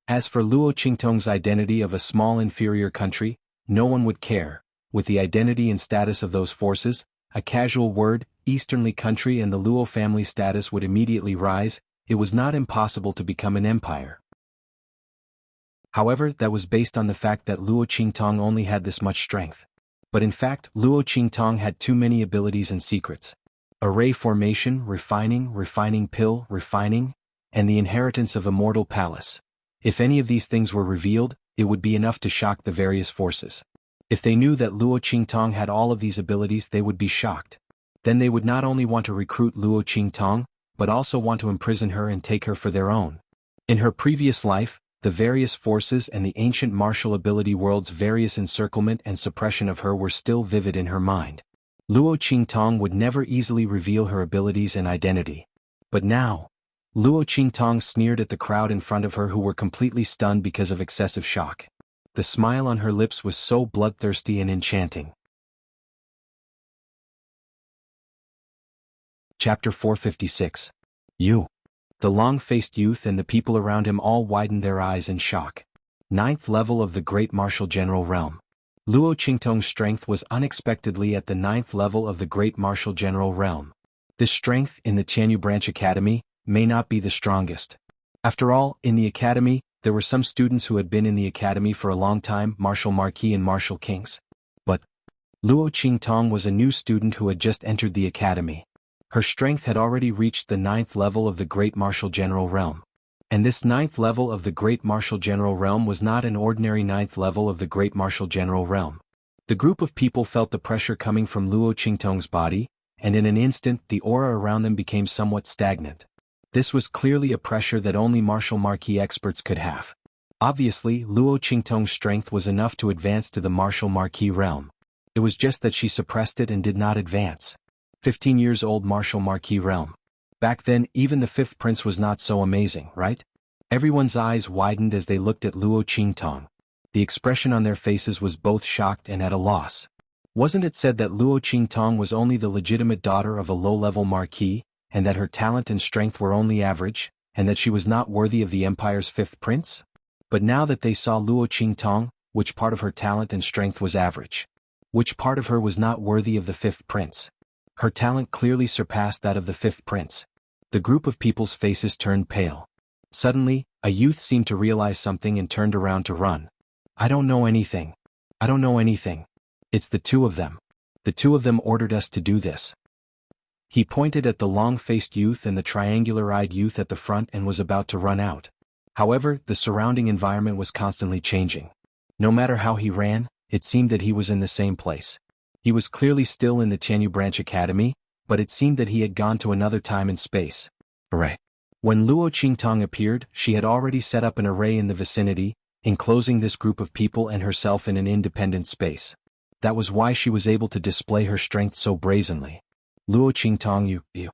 Speaker 1: As for Luo Qingtong's identity of a small inferior country, no one would care. With the identity and status of those forces, a casual word, Easternly country and the Luo family status would immediately rise. It was not impossible to become an empire. However, that was based on the fact that Luo Qingtong only had this much strength. But in fact, Luo Qingtong had too many abilities and secrets. Array formation, refining pill, and the inheritance of immortal palace. If any of these things were revealed, it would be enough to shock the various forces. If they knew that Luo Qingtong had all of these abilities, they would be shocked. Then they would not only want to recruit Luo Qingtong, but also want to imprison her and take her for their own. In her previous life, the various forces and the ancient martial ability world's various encirclement and suppression of her were still vivid in her mind. Luo Qingtong would never easily reveal her abilities and identity. But now, Luo Qingtong sneered at the crowd in front of her who were completely stunned because of excessive shock. The smile on her lips was so bloodthirsty and enchanting. Chapter 456. You. The long-faced youth and the people around him all widened their eyes in shock. 9th level of the Great Martial General Realm. Luo Qingtong's strength was unexpectedly at the 9th level of the Great Martial General Realm. This strength, in the Tianyu Branch Academy, may not be the strongest. After all, in the academy, there were some students who had been in the academy for a long time, martial marquis and martial kings. But Luo Qingtong was a new student who had just entered the academy. Her strength had already reached the 9th level of the Great Martial General Realm. And this 9th level of the Great Martial General Realm was not an ordinary 9th level of the Great Martial General Realm. The group of people felt the pressure coming from Luo Qingtong's body, and in an instant the aura around them became somewhat stagnant. This was clearly a pressure that only martial marquis experts could have. Obviously, Luo Qingtong's strength was enough to advance to the martial marquis realm. It was just that she suppressed it and did not advance. 15 years old martial marquis realm. Back then, even the 5th prince was not so amazing, right? Everyone's eyes widened as they looked at Luo Qingtong. The expression on their faces was both shocked and at a loss. Wasn't it said that Luo Qingtong was only the legitimate daughter of a low-level marquis, and that her talent and strength were only average, and that she was not worthy of the empire's 5th prince? But now that they saw Luo Qingtong, which part of her talent and strength was average? Which part of her was not worthy of the 5th prince? Her talent clearly surpassed that of the 5th prince. The group of people's faces turned pale. Suddenly, a youth seemed to realize something and turned around to run. I don't know anything. I don't know anything. It's the two of them. The two of them ordered us to do this. He pointed at the long-faced youth and the triangular-eyed youth at the front and was about to run out. However, the surrounding environment was constantly changing. No matter how he ran, it seemed that he was in the same place. He was clearly still in the Tianyu Branch Academy, but it seemed that he had gone to another time and space. Array. When Luo Qingtong appeared, she had already set up an array in the vicinity, enclosing this group of people and herself in an independent space. That was why she was able to display her strength so brazenly. Luo Qingtong, you.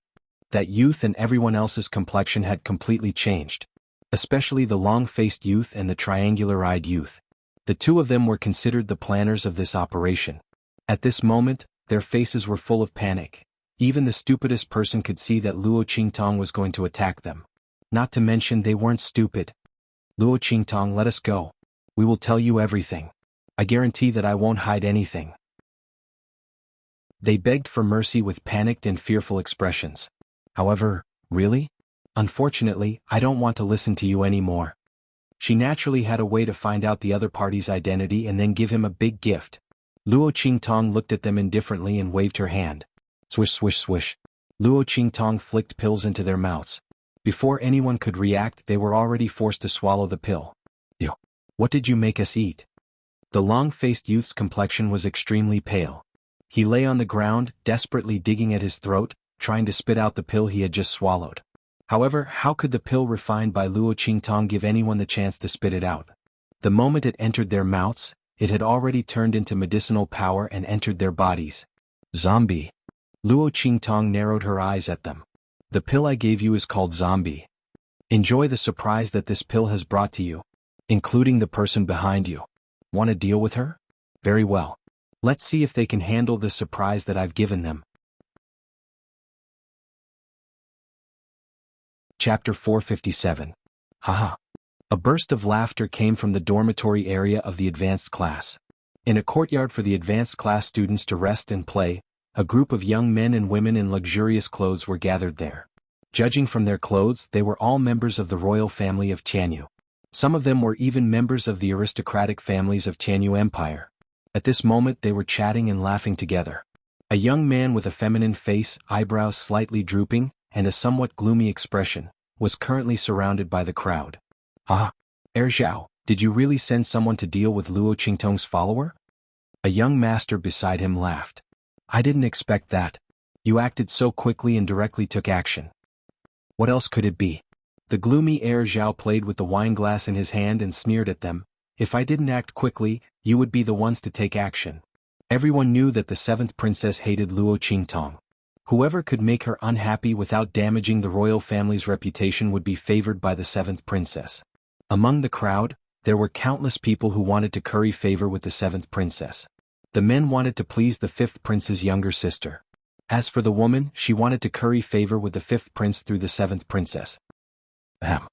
Speaker 1: That youth and everyone else's complexion had completely changed. Especially the long-faced youth and the triangular-eyed youth. The two of them were considered the planners of this operation. At this moment, their faces were full of panic. Even the stupidest person could see that Luo Qingtong was going to attack them. Not to mention they weren't stupid. Luo Qingtong, let us go. We will tell you everything. I guarantee that I won't hide anything. They begged for mercy with panicked and fearful expressions. However, really? Unfortunately, I don't want to listen to you anymore. She naturally had a way to find out the other party's identity and then give him a big gift. Luo Qingtong looked at them indifferently and waved her hand. Swish swish swish. Luo Qingtong flicked pills into their mouths. Before anyone could react, they were already forced to swallow the pill. Yo, what did you make us eat? The long-faced youth's complexion was extremely pale. He lay on the ground, desperately digging at his throat, trying to spit out the pill he had just swallowed. However, how could the pill refined by Luo Qingtong give anyone the chance to spit it out? The moment it entered their mouths, it had already turned into medicinal power and entered their bodies. Zombie. Luo Qingtong narrowed her eyes at them. The pill I gave you is called zombie. Enjoy the surprise that this pill has brought to you, including the person behind you. Want to deal with her? Very well. Let's see if they can handle the surprise that I've given them. Chapter 457. Haha. A burst of laughter came from the dormitory area of the advanced class. In a courtyard for the advanced class students to rest and play, a group of young men and women in luxurious clothes were gathered there. Judging from their clothes, they were all members of the royal family of Xianhu. Some of them were even members of the aristocratic families of Xianhu Empire. At this moment they were chatting and laughing together. A young man with a feminine face, eyebrows slightly drooping, and a somewhat gloomy expression, was currently surrounded by the crowd. Ah, Zhao, did you really send someone to deal with Luo Qingtong's follower? A young master beside him laughed. I didn't expect that. You acted so quickly and directly took action. What else could it be? The gloomy Zhao played with the wineglass in his hand and sneered at them. If I didn't act quickly, you would be the ones to take action. Everyone knew that the seventh princess hated Luo Qingtong. Whoever could make her unhappy without damaging the royal family's reputation would be favored by the seventh princess. Among the crowd, there were countless people who wanted to curry favor with the seventh princess. The men wanted to please the fifth prince's younger sister. As for the woman, she wanted to curry favor with the fifth prince through the seventh princess. Ahem.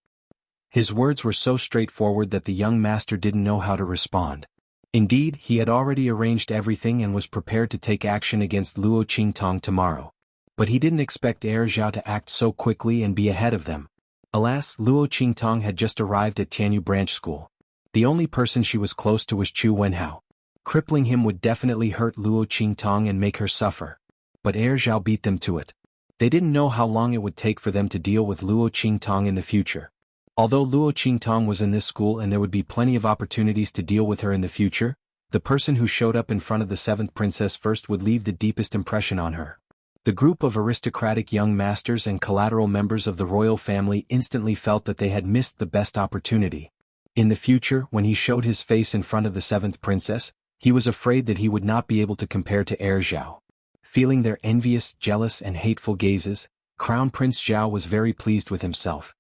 Speaker 1: His words were so straightforward that the young master didn't know how to respond. Indeed, he had already arranged everything and was prepared to take action against Luo Qingtong tomorrow. But he didn't expect Zhao to act so quickly and be ahead of them. Alas, Luo Qingtong had just arrived at Tianyu Branch School. The only person she was close to was xuanhuan. Crippling him would definitely hurt Luo Qingtong and make her suffer. But Zhao beat them to it. They didn't know how long it would take for them to deal with Luo Qingtong in the future. Although Luo Qingtong was in this school and there would be plenty of opportunities to deal with her in the future, the person who showed up in front of the seventh princess first would leave the deepest impression on her. The group of aristocratic young masters and collateral members of the royal family instantly felt that they had missed the best opportunity. In the future, when he showed his face in front of the seventh princess, he was afraid that he would not be able to compare to Zhao. Feeling their envious, jealous and hateful gazes, Crown Prince Zhao was very pleased with himself.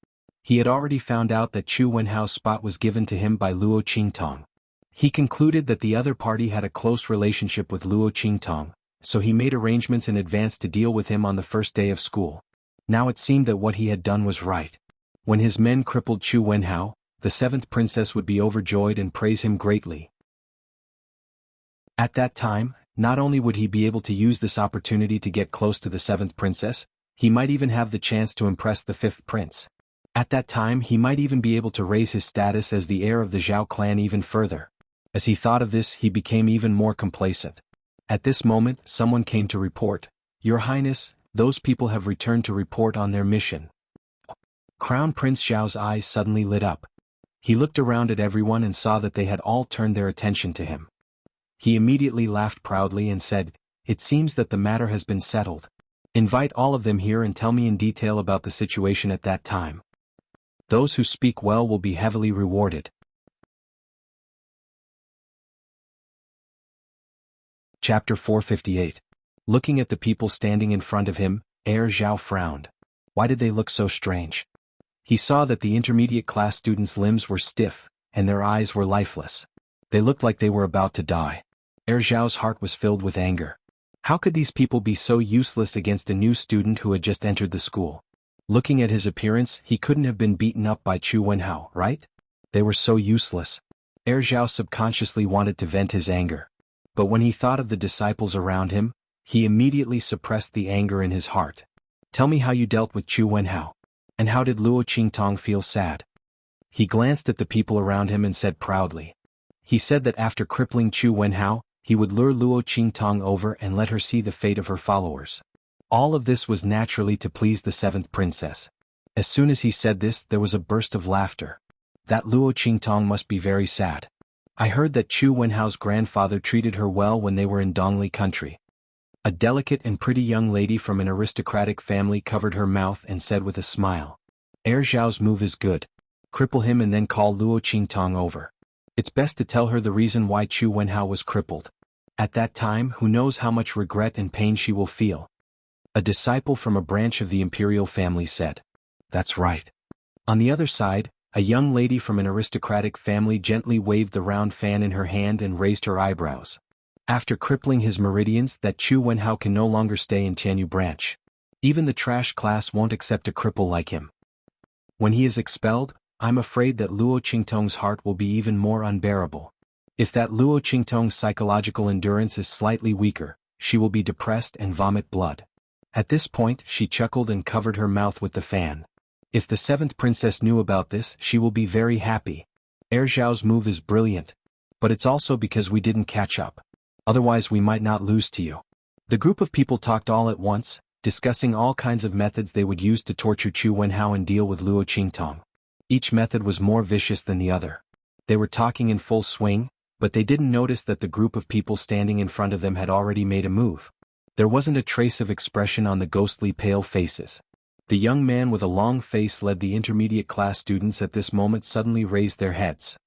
Speaker 1: He had already found out that xuanhuan's spot was given to him by Luo Qingtong. He concluded that the other party had a close relationship with Luo Qingtong, so he made arrangements in advance to deal with him on the first day of school. Now it seemed that what he had done was right. When his men crippled xuanhuan, the seventh princess would be overjoyed and praise him greatly. At that time, not only would he be able to use this opportunity to get close to the seventh princess, he might even have the chance to impress the fifth prince. At that time he might even be able to raise his status as the heir of the Zhao clan even further. As he thought of this, he became even more complacent. At this moment, someone came to report. Your Highness, those people have returned to report on their mission. Crown Prince Zhao's eyes suddenly lit up. He looked around at everyone and saw that they had all turned their attention to him. He immediately laughed proudly and said, It seems that the matter has been settled. Invite all of them here and tell me in detail about the situation at that time. Those who speak well will be heavily rewarded. Chapter 458. Looking at the people standing in front of him, Zhao frowned. Why did they look so strange? He saw that the intermediate class students' limbs were stiff, and their eyes were lifeless. They looked like they were about to die. Zhao's heart was filled with anger. How could these people be so useless against a new student who had just entered the school? Looking at his appearance, he couldn't have been beaten up by xuanhuan, right? They were so useless. Zhao subconsciously wanted to vent his anger. But when he thought of the disciples around him, he immediately suppressed the anger in his heart. Tell me how you dealt with xuanhuan. And how did Luo Qingtong feel sad? He glanced at the people around him and said proudly. He said that after crippling Xuanhuan, he would lure Luo Qingtong over and let her see the fate of her followers. All of this was naturally to please the seventh princess. As soon as he said this, there was a burst of laughter. That Luo Qingtong must be very sad. I heard that Xuanhua's grandfather treated her well when they were in Dongli country. A delicate and pretty young lady from an aristocratic family covered her mouth and said with a smile, Zhao's move is good. Cripple him and then call Luo Qingtong over. It's best to tell her the reason why Xuanhuan was crippled. At that time, who knows how much regret and pain she will feel. A disciple from a branch of the imperial family said. That's right. On the other side, a young lady from an aristocratic family gently waved the round fan in her hand and raised her eyebrows. After crippling his meridians, that Xuanhuan can no longer stay in Tianyu branch. Even the trash class won't accept a cripple like him. When he is expelled, I'm afraid that Luo Qingtong's heart will be even more unbearable. If that Luo Qingtong's psychological endurance is slightly weaker, she will be depressed and vomit blood. At this point, she chuckled and covered her mouth with the fan. If the seventh princess knew about this, she will be very happy. Zhao's move is brilliant. But it's also because we didn't catch up. Otherwise we might not lose to you. The group of people talked all at once, discussing all kinds of methods they would use to torture Xuanhuan and deal with Luo Qingtong. Each method was more vicious than the other. They were talking in full swing, but they didn't notice that the group of people standing in front of them had already made a move. There wasn't a trace of expression on the ghostly pale faces. The young man with a long face led the intermediate class students at this moment suddenly raised their heads.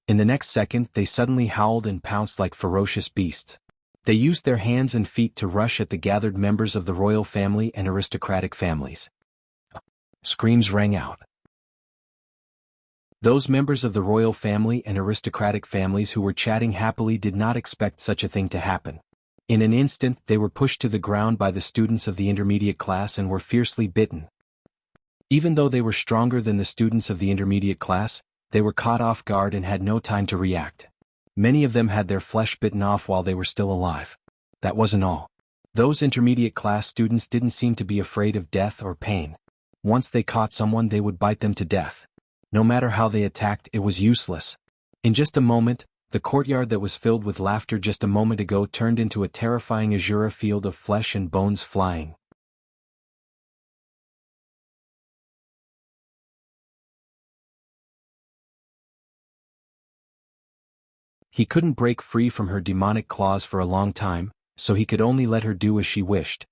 Speaker 1: In the next second, they suddenly howled and pounced like ferocious beasts. They used their hands and feet to rush at the gathered members of the royal family and aristocratic families. Screams rang out. Those members of the royal family and aristocratic families who were chatting happily did not expect such a thing to happen. In an instant, they were pushed to the ground by the students of the intermediate class and were fiercely bitten. Even though they were stronger than the students of the intermediate class, they were caught off guard and had no time to react. Many of them had their flesh bitten off while they were still alive. That wasn't all. Those intermediate class students didn't seem to be afraid of death or pain. Once they caught someone, they would bite them to death. No matter how they attacked, it was useless. In just a moment, the courtyard that was filled with laughter just a moment ago turned into a terrifying azure field of flesh and bones flying. He couldn't break free from her demonic claws for a long time, so he could only let her do as she wished.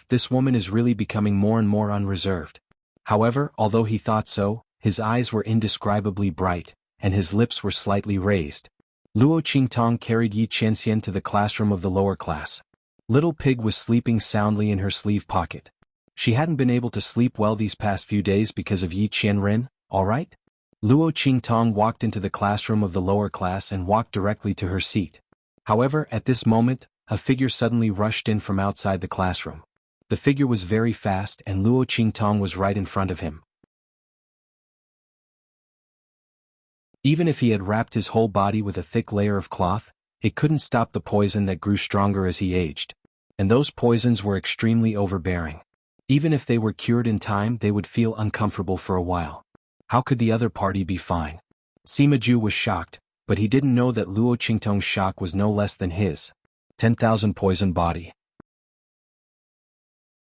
Speaker 1: This woman is really becoming more and more unreserved. However, although he thought so, his eyes were indescribably bright, and his lips were slightly raised. Luo Qingtong carried Xianxia to the classroom of the lower class. Little Pig was sleeping soundly in her sleeve pocket. She hadn't been able to sleep well these past few days because of Qianren, alright? Luo Qingtong walked into the classroom of the lower class and walked directly to her seat. However, at this moment, a figure suddenly rushed in from outside the classroom. The figure was very fast and Luo Qingtong was right in front of him. Even if he had wrapped his whole body with a thick layer of cloth, it couldn't stop the poison that grew stronger as he aged. And those poisons were extremely overbearing. Even if they were cured in time, they would feel uncomfortable for a while. How could the other party be fine? Sima Ju was shocked, but he didn't know that Luo Qingtong's shock was no less than his. 10,000 poison body.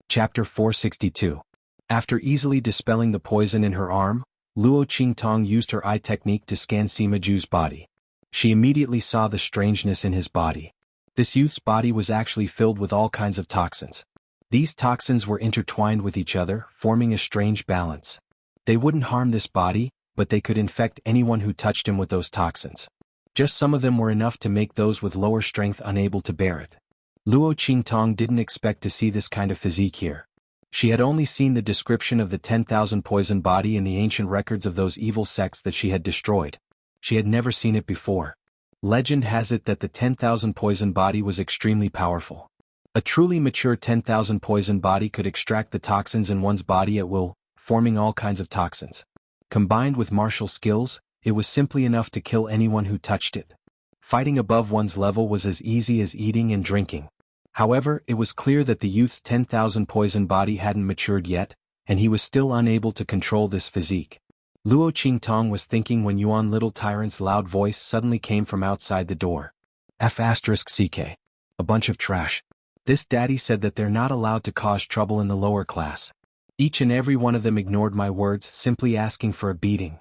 Speaker 1: Chapter 462. After easily dispelling the poison in her arm, Luo Qingtong used her eye technique to scan Sima Ju's body. She immediately saw the strangeness in his body. This youth's body was actually filled with all kinds of toxins. These toxins were intertwined with each other, forming a strange balance. They wouldn't harm this body, but they could infect anyone who touched him with those toxins. Just some of them were enough to make those with lower strength unable to bear it. Luo Qingtong didn't expect to see this kind of physique here. She had only seen the description of the 10,000 poison body in the ancient records of those evil sects that she had destroyed. She had never seen it before. Legend has it that the 10,000 poison body was extremely powerful. A truly mature 10,000 poison body could extract the toxins in one's body at will, forming all kinds of toxins. Combined with martial skills, it was simply enough to kill anyone who touched it. Fighting above one's level was as easy as eating and drinking. However, it was clear that the youth's 10,000 poison body hadn't matured yet, and he was still unable to control this physique. Luo Qingtong was thinking when Yuan little tyrant's loud voice suddenly came from outside the door. F***ck. A bunch of trash. This daddy said that they're not allowed to cause trouble in the lower class. Each and every one of them ignored my words, simply asking for a beating.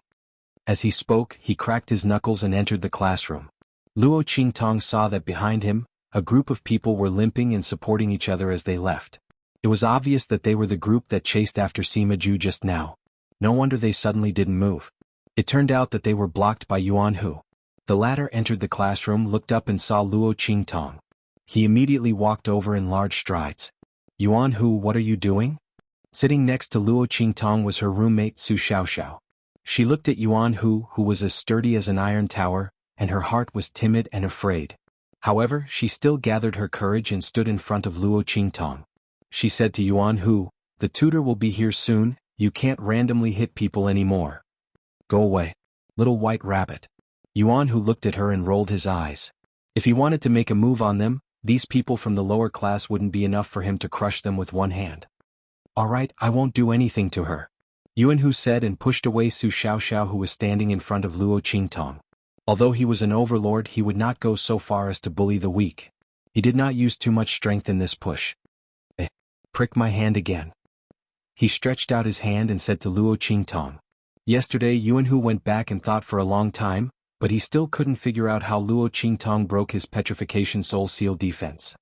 Speaker 1: As he spoke, he cracked his knuckles and entered the classroom. Luo Qingtong saw that behind him, a group of people were limping and supporting each other as they left. It was obvious that they were the group that chased after Sima Ju just now. No wonder they suddenly didn't move. It turned out that they were blocked by Xuanhu. The latter entered the classroom, looked up and saw Luo Qingtong. He immediately walked over in large strides. Xuanhu, what are you doing? Sitting next to Luo Qingtong was her roommate Su Xiaoxiao. She looked at Xuanhu, who was as sturdy as an iron tower, and her heart was timid and afraid. However, she still gathered her courage and stood in front of Luo Qingtong. She said to Xuanhu, the tutor will be here soon, you can't randomly hit people anymore. Go away, little white rabbit. Xuanhu looked at her and rolled his eyes. If he wanted to make a move on them, these people from the lower class wouldn't be enough for him to crush them with one hand. Alright, I won't do anything to her, Xuanhu said and pushed away Su Xiaoxiao, who was standing in front of Luo Qingtong. Although he was an overlord, he would not go so far as to bully the weak. He did not use too much strength in this push. Prick my hand again. He stretched out his hand and said to Luo Qingtong. Yesterday Xuanhu went back and thought for a long time, but he still couldn't figure out how Luo Qingtong broke his petrification soul seal defense.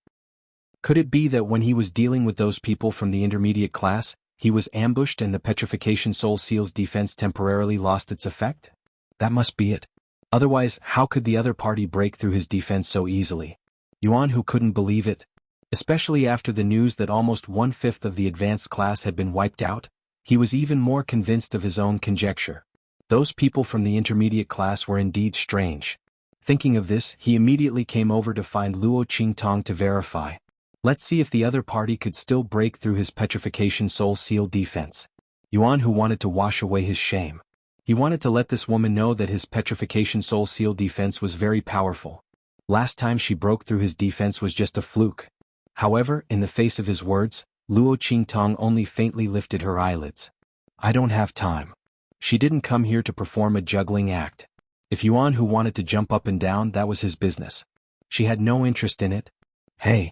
Speaker 1: Could it be that when he was dealing with those people from the intermediate class, he was ambushed and the petrification soul seal's defense temporarily lost its effect? That must be it. Otherwise, how could the other party break through his defense so easily? Xuanhu couldn't believe it. Especially after the news that almost 1/5 of the advanced class had been wiped out, he was even more convinced of his own conjecture. Those people from the intermediate class were indeed strange. Thinking of this, he immediately came over to find Luo Qingtong to verify. Let's see if the other party could still break through his petrification soul seal defense. Xuanhu wanted to wash away his shame. He wanted to let this woman know that his petrification soul seal defense was very powerful. Last time she broke through his defense was just a fluke. However, in the face of his words, Luo Qingtong only faintly lifted her eyelids. I don't have time. She didn't come here to perform a juggling act. If Xuanhu wanted to jump up and down, that was his business. She had no interest in it. Hey!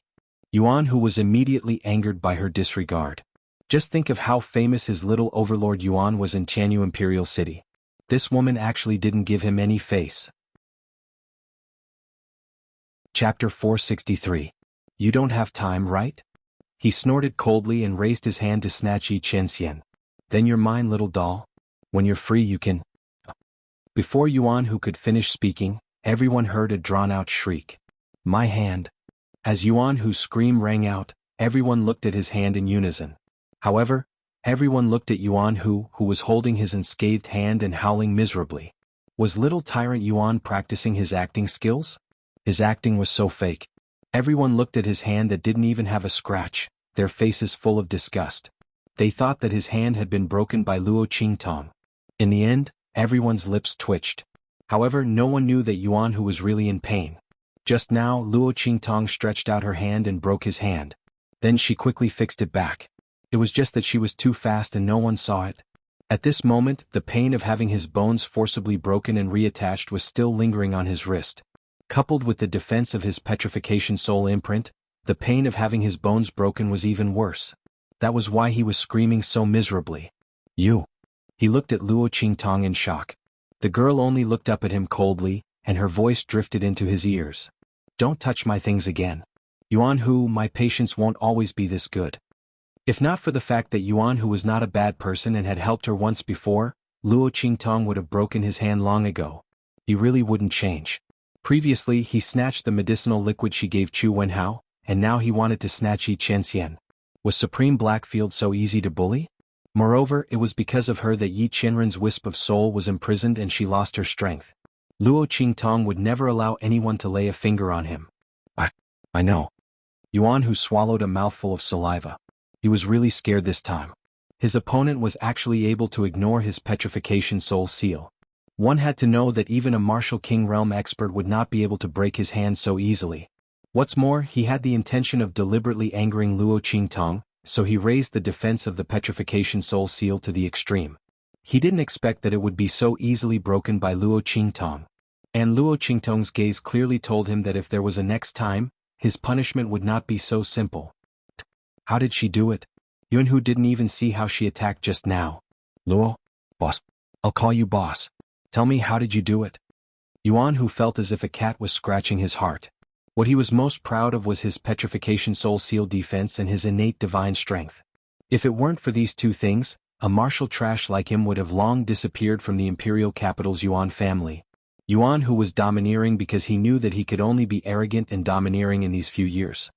Speaker 1: Xuanhu was immediately angered by her disregard. Just think of how famous his little overlord Yuan was in Qianhu Imperial City. This woman actually didn't give him any face. Chapter 463. You don't have time, right? He snorted coldly and raised his hand to snatch xianxia. Then you're mine, little doll. When you're free you can... Before Xuanhu could finish speaking, everyone heard a drawn-out shriek. My hand. As Xuanhu's scream rang out, everyone looked at his hand in unison. However, everyone looked at Xuanhu, who was holding his unscathed hand and howling miserably. Was little tyrant Yuan practicing his acting skills? His acting was so fake. Everyone looked at his hand that didn't even have a scratch, their faces full of disgust. They thought that his hand had been broken by Luo Qingtong. In the end, everyone's lips twitched. However, no one knew that Xuanhu was really in pain. Just now, Luo Qingtong stretched out her hand and broke his hand. Then she quickly fixed it back. It was just that she was too fast and no one saw it. At this moment, the pain of having his bones forcibly broken and reattached was still lingering on his wrist. Coupled with the defense of his petrification soul imprint, the pain of having his bones broken was even worse. That was why he was screaming so miserably. You. He looked at Luo Qingtong in shock. The girl only looked up at him coldly, and her voice drifted into his ears. Don't touch my things again. Xuanhu, my patience won't always be this good. If not for the fact that Xuanhu was not a bad person and had helped her once before, Luo Qingtong would have broken his hand long ago. He really wouldn't change. Previously, he snatched the medicinal liquid she gave xuanhuan, and now he wanted to snatch xianxia. Was Supreme Blackfield so easy to bully? Moreover, it was because of her that Yi Qianren's wisp of soul was imprisoned and she lost her strength. Luo Qingtong would never allow anyone to lay a finger on him. I know. Xuanhu swallowed a mouthful of saliva. He was really scared this time. His opponent was actually able to ignore his petrification soul seal. One had to know that even a martial king realm expert would not be able to break his hand so easily. What's more, he had the intention of deliberately angering Luo Qingtong, so he raised the defense of the petrification soul seal to the extreme. He didn't expect that it would be so easily broken by Luo Qingtong. And Luo Qingtong's gaze clearly told him that if there was a next time, his punishment would not be so simple. How did she do it? Xuanhu didn't even see how she attacked just now. Luo? Boss. I'll call you boss. Tell me, how did you do it? Xuanhu felt as if a cat was scratching his heart. What he was most proud of was his petrification soul seal defense and his innate divine strength. If it weren't for these two things, a martial trash like him would have long disappeared from the imperial capital's Yuan family. Xuanhu was domineering because he knew that he could only be arrogant and domineering in these few years.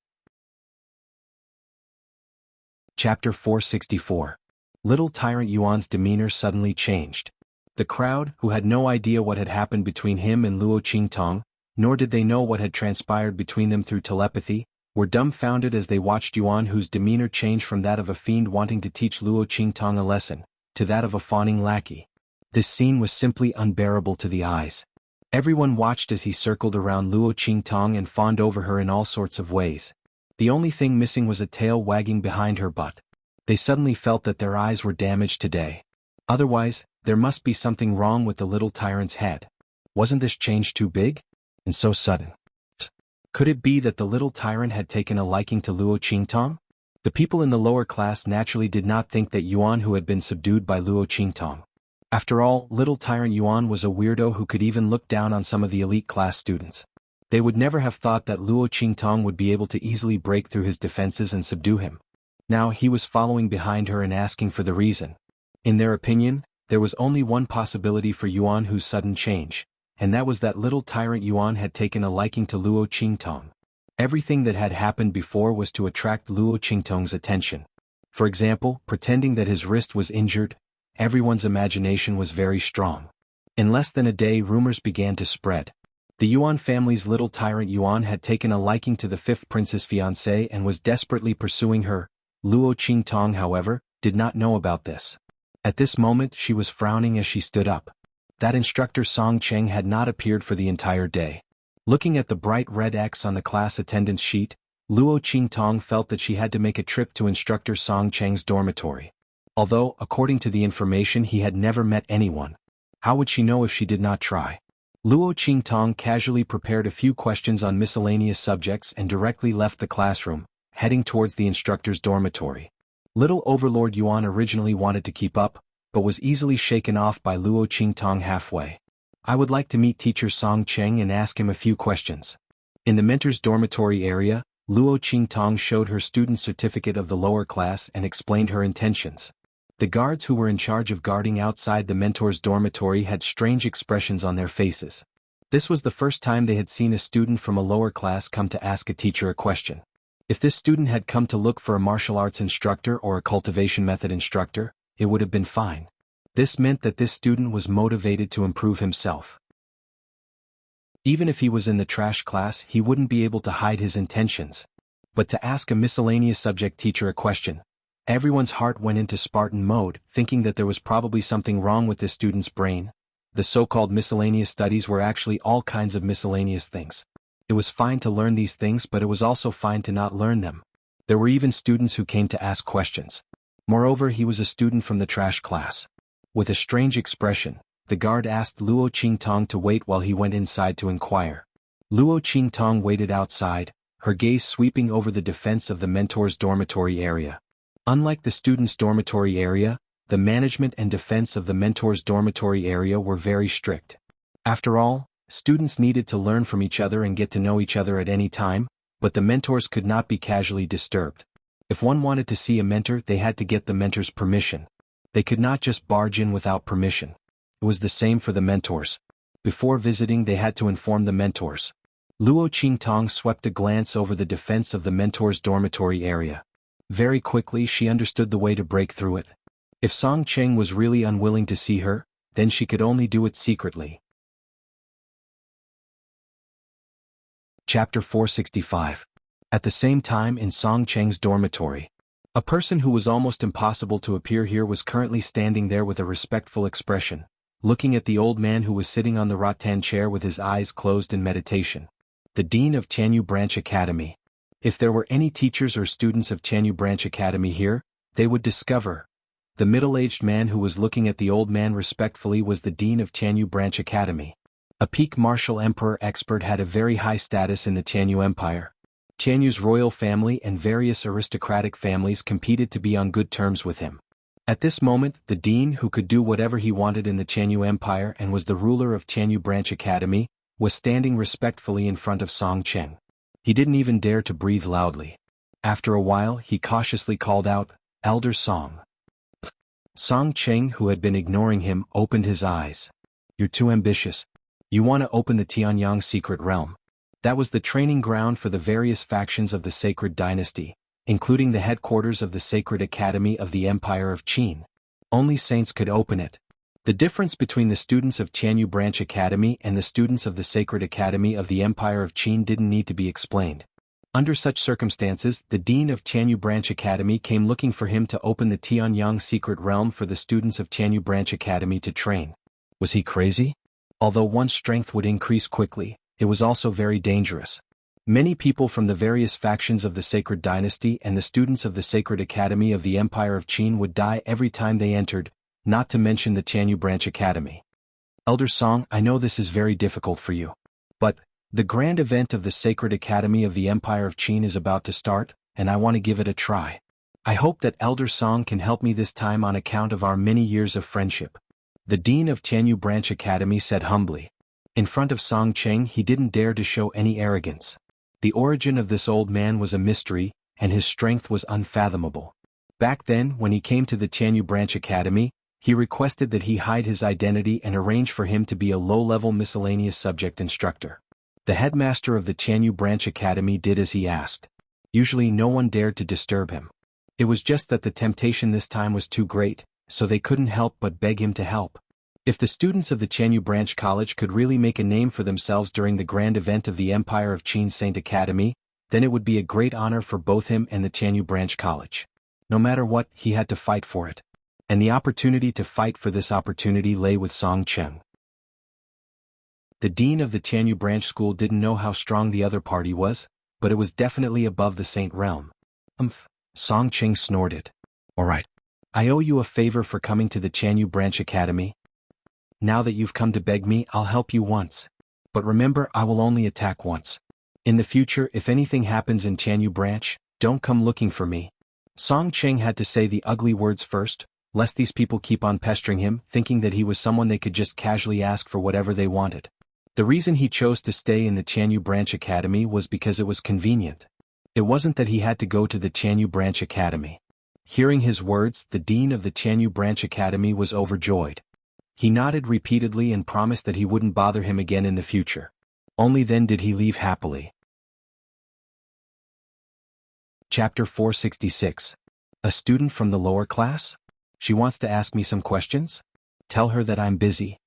Speaker 1: Chapter 464. Little Tyrant Yuan's demeanor suddenly changed. The crowd, who had no idea what had happened between him and Luo Qingtong, nor did they know what had transpired between them through telepathy, were dumbfounded as they watched Xuanhu's demeanor change from that of a fiend wanting to teach Luo Qingtong a lesson, to that of a fawning lackey. This scene was simply unbearable to the eyes. Everyone watched as he circled around Luo Qingtong and fawned over her in all sorts of ways. The only thing missing was a tail wagging behind her butt. They suddenly felt that their eyes were damaged today. Otherwise, there must be something wrong with the little tyrant's head. Wasn't this change too big? And so sudden? Could it be that the little tyrant had taken a liking to Luo Qingtong? The people in the lower class naturally did not think that Xuanhu had been subdued by Luo Qingtong. After all, little tyrant Yuan was a weirdo who could even look down on some of the elite class students. They would never have thought that Luo Qingtong would be able to easily break through his defenses and subdue him. Now he was following behind her and asking for the reason. In their opinion, there was only one possibility for Xuanhu's sudden change, and that was that little tyrant Yuan had taken a liking to Luo Qingtong. Everything that had happened before was to attract Luo Qingtong's attention. For example, pretending that his wrist was injured. Everyone's imagination was very strong. In less than a day, rumors began to spread. The Yuan family's little tyrant Yuan had taken a liking to the fifth prince's fiancée and was desperately pursuing her. Luo Qingtong, however, did not know about this. At this moment she was frowning as she stood up. That instructor Song Cheng had not appeared for the entire day. Looking at the bright red X on the class attendance sheet, Luo Qingtong felt that she had to make a trip to instructor Song Cheng's dormitory. Although, according to the information, he had never met anyone. How would she know if she did not try? Luo Qingtong casually prepared a few questions on miscellaneous subjects and directly left the classroom, heading towards the instructor's dormitory. Little Overlord Yuan originally wanted to keep up, but was easily shaken off by Luo Qingtong halfway. I would like to meet teacher Song Cheng and ask him a few questions. In the mentor's dormitory area, Luo Qingtong showed her student certificate of the lower class and explained her intentions. The guards who were in charge of guarding outside the mentor's dormitory had strange expressions on their faces. This was the first time they had seen a student from a lower class come to ask a teacher a question. If this student had come to look for a martial arts instructor or a cultivation method instructor, it would have been fine. This meant that this student was motivated to improve himself. Even if he was in the trash class, he wouldn't be able to hide his intentions. But to ask a miscellaneous subject teacher a question, everyone's heart went into Spartan mode, thinking that there was probably something wrong with this student's brain. The so-called miscellaneous studies were actually all kinds of miscellaneous things. It was fine to learn these things, but it was also fine to not learn them. There were even students who came to ask questions. Moreover, he was a student from the trash class. With a strange expression, the guard asked Luo Qingtong to wait while he went inside to inquire. Luo Qingtong waited outside, her gaze sweeping over the defense of the mentor's dormitory area. Unlike the student's dormitory area, the management and defense of the mentor's dormitory area were very strict. After all, students needed to learn from each other and get to know each other at any time, but the mentors could not be casually disturbed. If one wanted to see a mentor, they had to get the mentor's permission. They could not just barge in without permission. It was the same for the mentors. Before visiting, they had to inform the mentors. Luo Qingtong swept a glance over the defense of the mentor's dormitory area. Very quickly she understood the way to break through it. If Song Cheng was really unwilling to see her, then she could only do it secretly. Chapter 465. At the same time in Song Cheng's dormitory, a person who was almost impossible to appear here was currently standing there with a respectful expression, looking at the old man who was sitting on the rattan chair with his eyes closed in meditation. The dean of Tianyu Branch Academy. If there were any teachers or students of Tianyu Branch Academy here, they would discover The middle-aged man who was looking at the old man respectfully was the dean of Tianyu Branch Academy. A peak martial emperor expert had a very high status in the Tianyu Empire. Tianyu's royal family and various aristocratic families competed to be on good terms with him. At this moment, the dean, who could do whatever he wanted in the Tianyu Empire and was the ruler of Tianyu Branch Academy, was standing respectfully in front of Song Cheng. He didn't even dare to breathe loudly. After a while, he cautiously called out, "Elder Song." Song Cheng, who had been ignoring him, opened his eyes. "You're too ambitious. You want to open the Tianyang secret realm." That was the training ground for the various factions of the Sacred Dynasty, including the headquarters of the Sacred Academy of the Empire of Qin. Only saints could open it. The difference between the students of Tianyu Branch Academy and the students of the Sacred Academy of the Empire of Qin didn't need to be explained. Under such circumstances, the dean of Tianyu Branch Academy came looking for him to open the Tianyang secret realm for the students of Tianyu Branch Academy to train. Was he crazy? Although one's strength would increase quickly, it was also very dangerous. Many people from the various factions of the Sacred Dynasty and the students of the Sacred Academy of the Empire of Qin would die every time they entered, not to mention the Tianyu Branch Academy. "Elder Song, I know this is very difficult for you. But the grand event of the Sacred Academy of the Empire of Qin is about to start, and I want to give it a try. I hope that Elder Song can help me this time on account of our many years of friendship." The dean of Tianyu Branch Academy said humbly. In front of Song Cheng, he didn't dare to show any arrogance. The origin of this old man was a mystery, and his strength was unfathomable. Back then, when he came to the Tianyu Branch Academy, he requested that he hide his identity and arrange for him to be a low-level miscellaneous subject instructor. The headmaster of the Tianyu Branch Academy did as he asked. Usually no one dared to disturb him. It was just that the temptation this time was too great, so they couldn't help but beg him to help. If the students of the Tianyu Branch College could really make a name for themselves during the grand event of the Empire of Qin Saint Academy, then it would be a great honor for both him and the Tianyu Branch College. No matter what, he had to fight for it. And the opportunity to fight for this opportunity lay with Song Cheng. The dean of the Tianyu Branch School didn't know how strong the other party was, but it was definitely above the Saint realm. Song Cheng snorted. "All right. I owe you a favor for coming to the Tianyu Branch Academy. Now that you've come to beg me, I'll help you once. But remember, I will only attack once. In the future, if anything happens in Tianyu Branch, don't come looking for me." Song Cheng had to say the ugly words first, lest these people keep on pestering him, thinking that he was someone they could just casually ask for whatever they wanted. The reason he chose to stay in the Tianyu Branch Academy was because it was convenient. It wasn't that he had to go to the Tianyu Branch Academy. Hearing his words, the dean of the Tianyu Branch Academy was overjoyed. He nodded repeatedly and promised that he wouldn't bother him again in the future. Only then did he leave happily. Chapter 466. A student from the lower class? She wants to ask me some questions? Tell her that I'm busy.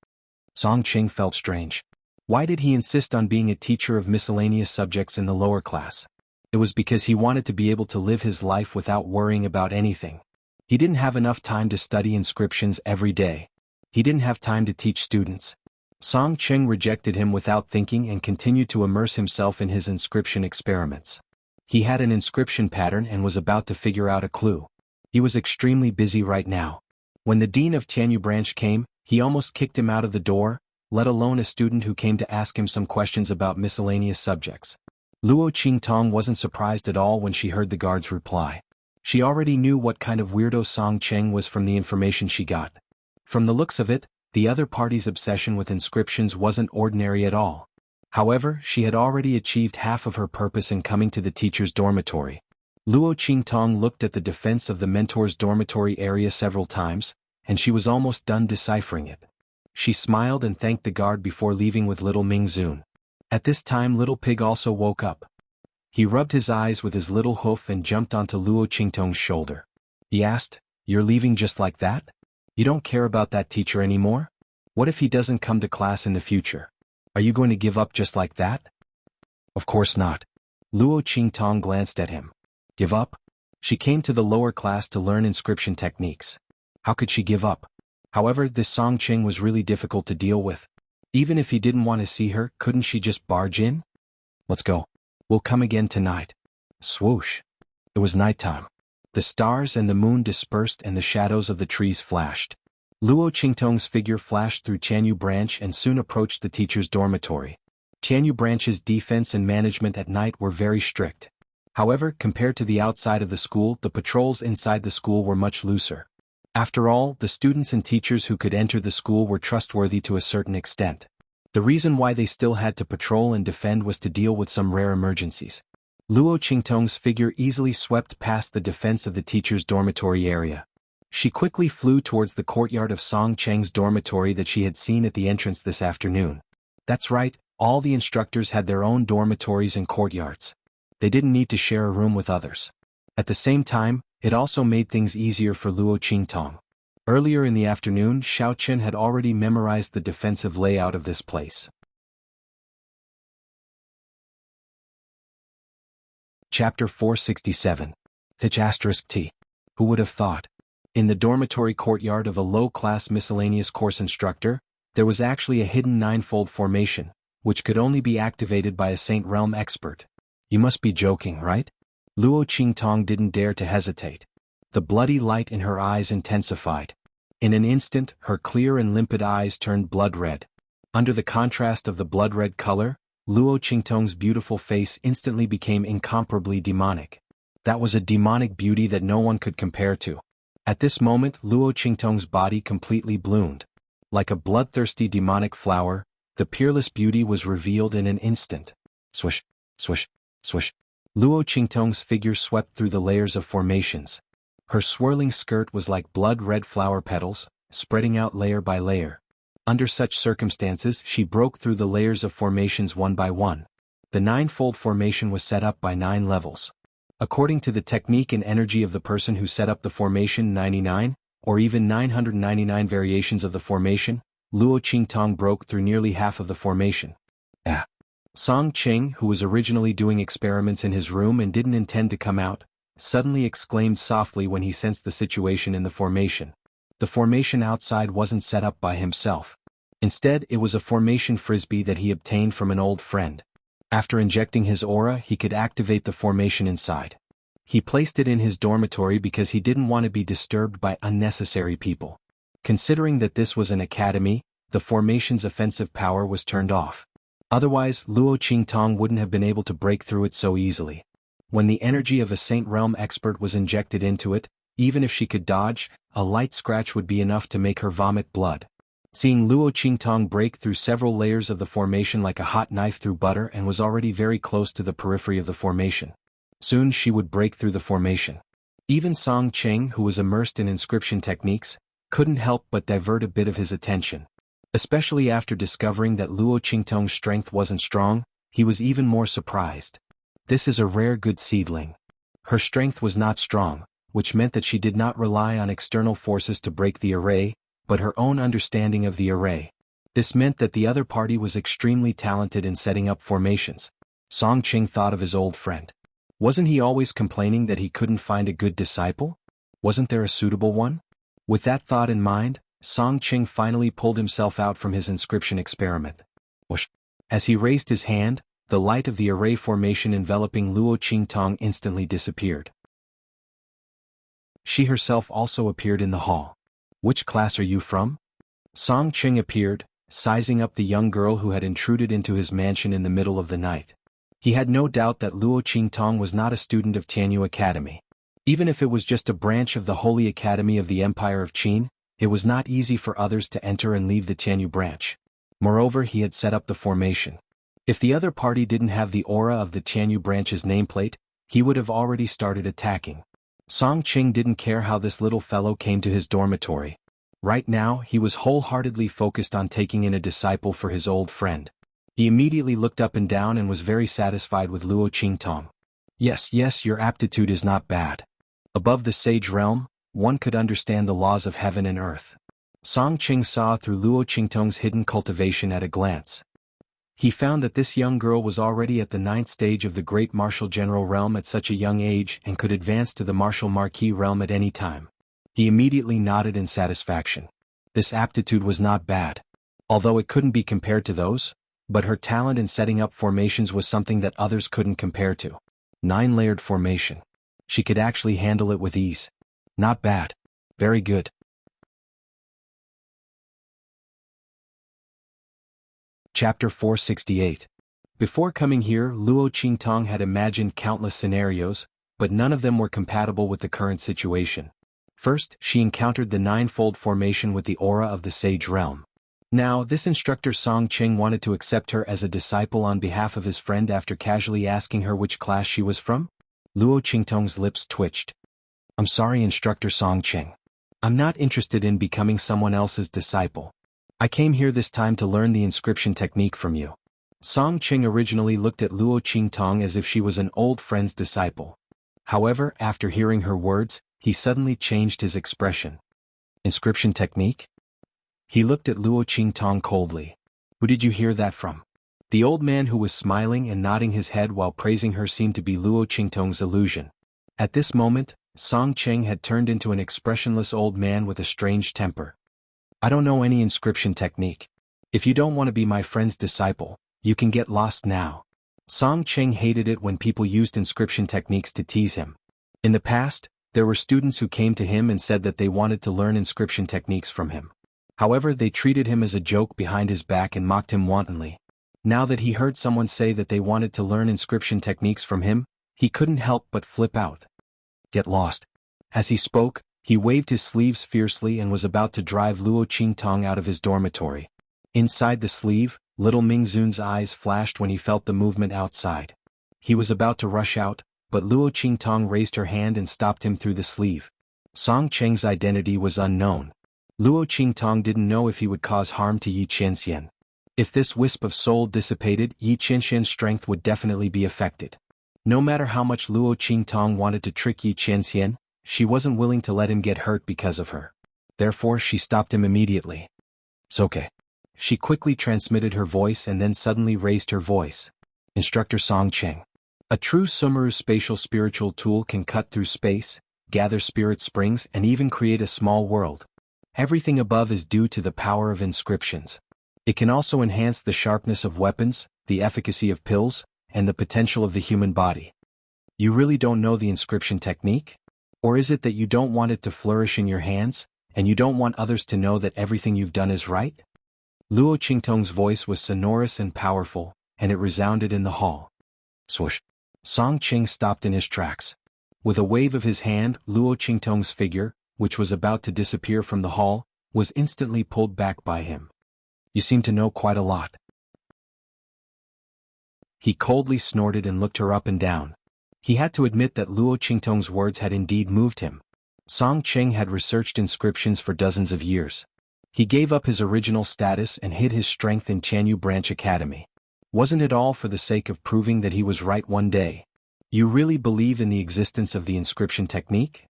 Speaker 1: Song Cheng felt strange. Why did he insist on being a teacher of miscellaneous subjects in the lower class? It was because he wanted to be able to live his life without worrying about anything. He didn't have enough time to study inscriptions every day. He didn't have time to teach students. Song Cheng rejected him without thinking and continued to immerse himself in his inscription experiments. He had an inscription pattern and was about to figure out a clue. He was extremely busy right now. When the dean of Tianyu Branch came, he almost kicked him out of the door, let alone a student who came to ask him some questions about miscellaneous subjects. Luo Qingtong wasn't surprised at all when she heard the guard's reply. She already knew what kind of weirdo Song Cheng was from the information she got. From the looks of it, the other party's obsession with inscriptions wasn't ordinary at all. However, she had already achieved half of her purpose in coming to the teacher's dormitory. Luo Qingtong looked at the defense of the mentor's dormitory area several times, and she was almost done deciphering it. She smiled and thanked the guard before leaving with little Ming Zun. At this time, Little Pig also woke up. He rubbed his eyes with his little hoof and jumped onto Luo Qingtong's shoulder. He asked, "You're leaving just like that? You don't care about that teacher anymore? What if he doesn't come to class in the future? Are you going to give up just like that?" "Of course not." Luo Qingtong glanced at him. Give up? She came to the lower class to learn inscription techniques. How could she give up? However, this Song Cheng was really difficult to deal with. Even if he didn't want to see her, couldn't she just barge in? "Let's go. We'll come again tonight." Swoosh. It was nighttime. The stars and the moon dispersed and the shadows of the trees flashed. Luo Qingtong's figure flashed through Tianyu Branch and soon approached the teacher's dormitory. Tianyu Branch's defense and management at night were very strict. However, compared to the outside of the school, the patrols inside the school were much looser. After all, the students and teachers who could enter the school were trustworthy to a certain extent. The reason why they still had to patrol and defend was to deal with some rare emergencies. Luo Qingtong's figure easily swept past the defense of the teacher's dormitory area. She quickly flew towards the courtyard of Song Cheng's dormitory that she had seen at the entrance this afternoon. That's right, all the instructors had their own dormitories and courtyards. They didn't need to share a room with others. At the same time, it also made things easier for Luo Qingtong. Earlier in the afternoon, Xiaochen had already memorized the defensive layout of this place. Chapter 467. T. Who would have thought? In the dormitory courtyard of a low-class miscellaneous course instructor, there was actually a hidden ninefold formation, which could only be activated by a Saint Realm expert. You must be joking, right? Luo Qingtong didn't dare to hesitate. The bloody light in her eyes intensified. In an instant, her clear and limpid eyes turned blood red. Under the contrast of the blood red color, Luo Qingtong's beautiful face instantly became incomparably demonic. That was a demonic beauty that no one could compare to. At this moment, Luo Qingtong's body completely bloomed. Like a bloodthirsty demonic flower, the peerless beauty was revealed in an instant. Swish, swish, swish. Luo Qingtong's figure swept through the layers of formations. Her swirling skirt was like blood-red flower petals, spreading out layer by layer. Under such circumstances, she broke through the layers of formations one by one. The ninefold formation was set up by 9 levels. According to the technique and energy of the person who set up the formation 99, or even 999 variations of the formation, Luo Qingtong broke through nearly half of the formation. Song Cheng, who was originally doing experiments in his room and didn't intend to come out, suddenly exclaimed softly when he sensed the situation in the formation. The formation outside wasn't set up by himself. Instead, it was a formation frisbee that he obtained from an old friend. After injecting his aura, he could activate the formation inside. He placed it in his dormitory because he didn't want to be disturbed by unnecessary people. Considering that this was an academy, the formation's offensive power was turned off. Otherwise, Luo Qingtong wouldn't have been able to break through it so easily. When the energy of a Saint Realm expert was injected into it, even if she could dodge, a light scratch would be enough to make her vomit blood. Seeing Luo Qingtong break through several layers of the formation like a hot knife through butter and was already very close to the periphery of the formation. Soon she would break through the formation. Even Song Cheng, who was immersed in inscription techniques, couldn't help but divert a bit of his attention. Especially after discovering that Luo Qingtong's strength wasn't strong, he was even more surprised. This is a rare good seedling. Her strength was not strong, which meant that she did not rely on external forces to break the array, but her own understanding of the array. This meant that the other party was extremely talented in setting up formations. Song Cheng thought of his old friend. Wasn't he always complaining that he couldn't find a good disciple? Wasn't there a suitable one? With that thought in mind, Song Cheng finally pulled himself out from his inscription experiment. Whoosh! As he raised his hand, the light of the array formation enveloping Luo Qingtong instantly disappeared. She herself also appeared in the hall. Which class are you from? Song Cheng appeared, sizing up the young girl who had intruded into his mansion in the middle of the night. He had no doubt that Luo Qingtong was not a student of Tianyu Academy. Even if it was just a branch of the Holy Academy of the Empire of Qin, it was not easy for others to enter and leave the Tianyu branch. Moreover, he had set up the formation. If the other party didn't have the aura of the Tianyu branch's nameplate, he would have already started attacking. Song Cheng didn't care how this little fellow came to his dormitory. Right now, he was wholeheartedly focused on taking in a disciple for his old friend. He immediately looked up and down and was very satisfied with Luo Qingtong. Yes, your aptitude is not bad. Above the sage realm, one could understand the laws of heaven and earth. Song Cheng saw through Luo Qingtong's hidden cultivation at a glance. He found that this young girl was already at the 9th stage of the great martial general realm at such a young age and could advance to the martial marquis realm at any time. He immediately nodded in satisfaction. This aptitude was not bad. Although it couldn't be compared to those, but her talent in setting up formations was something that others couldn't compare to. 9-layered formation. She could actually handle it with ease. Not bad. Very good. Chapter 468. Before coming here, Luo Qingtong had imagined countless scenarios, but none of them were compatible with the current situation. First, she encountered the ninefold formation with the aura of the Sage Realm. Now, this instructor Song Qing wanted to accept her as a disciple on behalf of his friend after casually asking her which class she was from. Luo Qingtong's lips twitched. I'm sorry, Instructor Song Qing. I'm not interested in becoming someone else's disciple. I came here this time to learn the inscription technique from you. Song Qing originally looked at Luo Qingtong as if she was an old friend's disciple. However, after hearing her words, he suddenly changed his expression. Inscription technique? He looked at Luo Qingtong coldly. Who did you hear that from? The old man who was smiling and nodding his head while praising her seemed to be Luo Qingtong's illusion. At this moment, Song Qing had turned into an expressionless old man with a strange temper. I don't know any inscription technique. If you don't want to be my friend's disciple, you can get lost now. Song Qing hated it when people used inscription techniques to tease him. In the past, there were students who came to him and said that they wanted to learn inscription techniques from him. However, they treated him as a joke behind his back and mocked him wantonly. Now that he heard someone say that they wanted to learn inscription techniques from him, he couldn't help but flip out. Get lost. As he spoke, he waved his sleeves fiercely and was about to drive Luo Qingtong out of his dormitory. Inside the sleeve, little Mingzun's eyes flashed when he felt the movement outside. He was about to rush out, but Luo Qingtong raised her hand and stopped him through the sleeve. Song Qing's identity was unknown. Luo Qingtong didn't know if he would cause harm to Yi Qianxian. If this wisp of soul dissipated, Yi Qianxian's strength would definitely be affected. No matter how much Luo Qingtong wanted to trick Yi Qianxian, she wasn't willing to let him get hurt because of her. Therefore, she stopped him immediately. It's okay. She quickly transmitted her voice and then suddenly raised her voice. Instructor Song Qing. A true Sumeru spatial spiritual tool can cut through space, gather spirit springs, and even create a small world. Everything above is due to the power of inscriptions. It can also enhance the sharpness of weapons, the efficacy of pills, and the potential of the human body. You really don't know the inscription technique? Or is it that you don't want it to flourish in your hands, and you don't want others to know that everything you've done is right? Luo Qingtong's voice was sonorous and powerful, and it resounded in the hall. Swoosh! Song Qing stopped in his tracks. With a wave of his hand, Luo Qingtong's figure, which was about to disappear from the hall, was instantly pulled back by him. You seem to know quite a lot. He coldly snorted and looked her up and down. He had to admit that Luo Qingtong's words had indeed moved him. Song Qing had researched inscriptions for dozens of years. He gave up his original status and hid his strength in Qianyu Branch Academy. Wasn't it all for the sake of proving that he was right one day? You really believe in the existence of the inscription technique?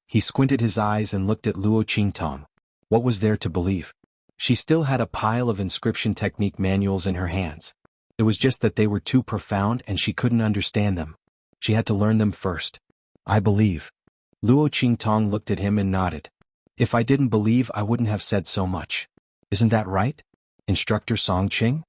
Speaker 1: He squinted his eyes and looked at Luo Qingtong. What was there to believe? She still had a pile of inscription technique manuals in her hands. It was just that they were too profound and she couldn't understand them. She had to learn them first. I believe. Luo Qingtong looked at him and nodded. If I didn't believe, I wouldn't have said so much. Isn't that right, Instructor Song Qing?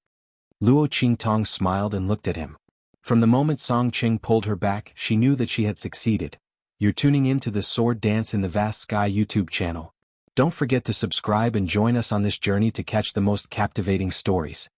Speaker 1: Luo Qingtong smiled and looked at him. From the moment Song Qing pulled her back, she knew that she had succeeded. You're tuning in to the Sword Dance in the Vast Sky YouTube channel. Don't forget to subscribe and join us on this journey to catch the most captivating stories.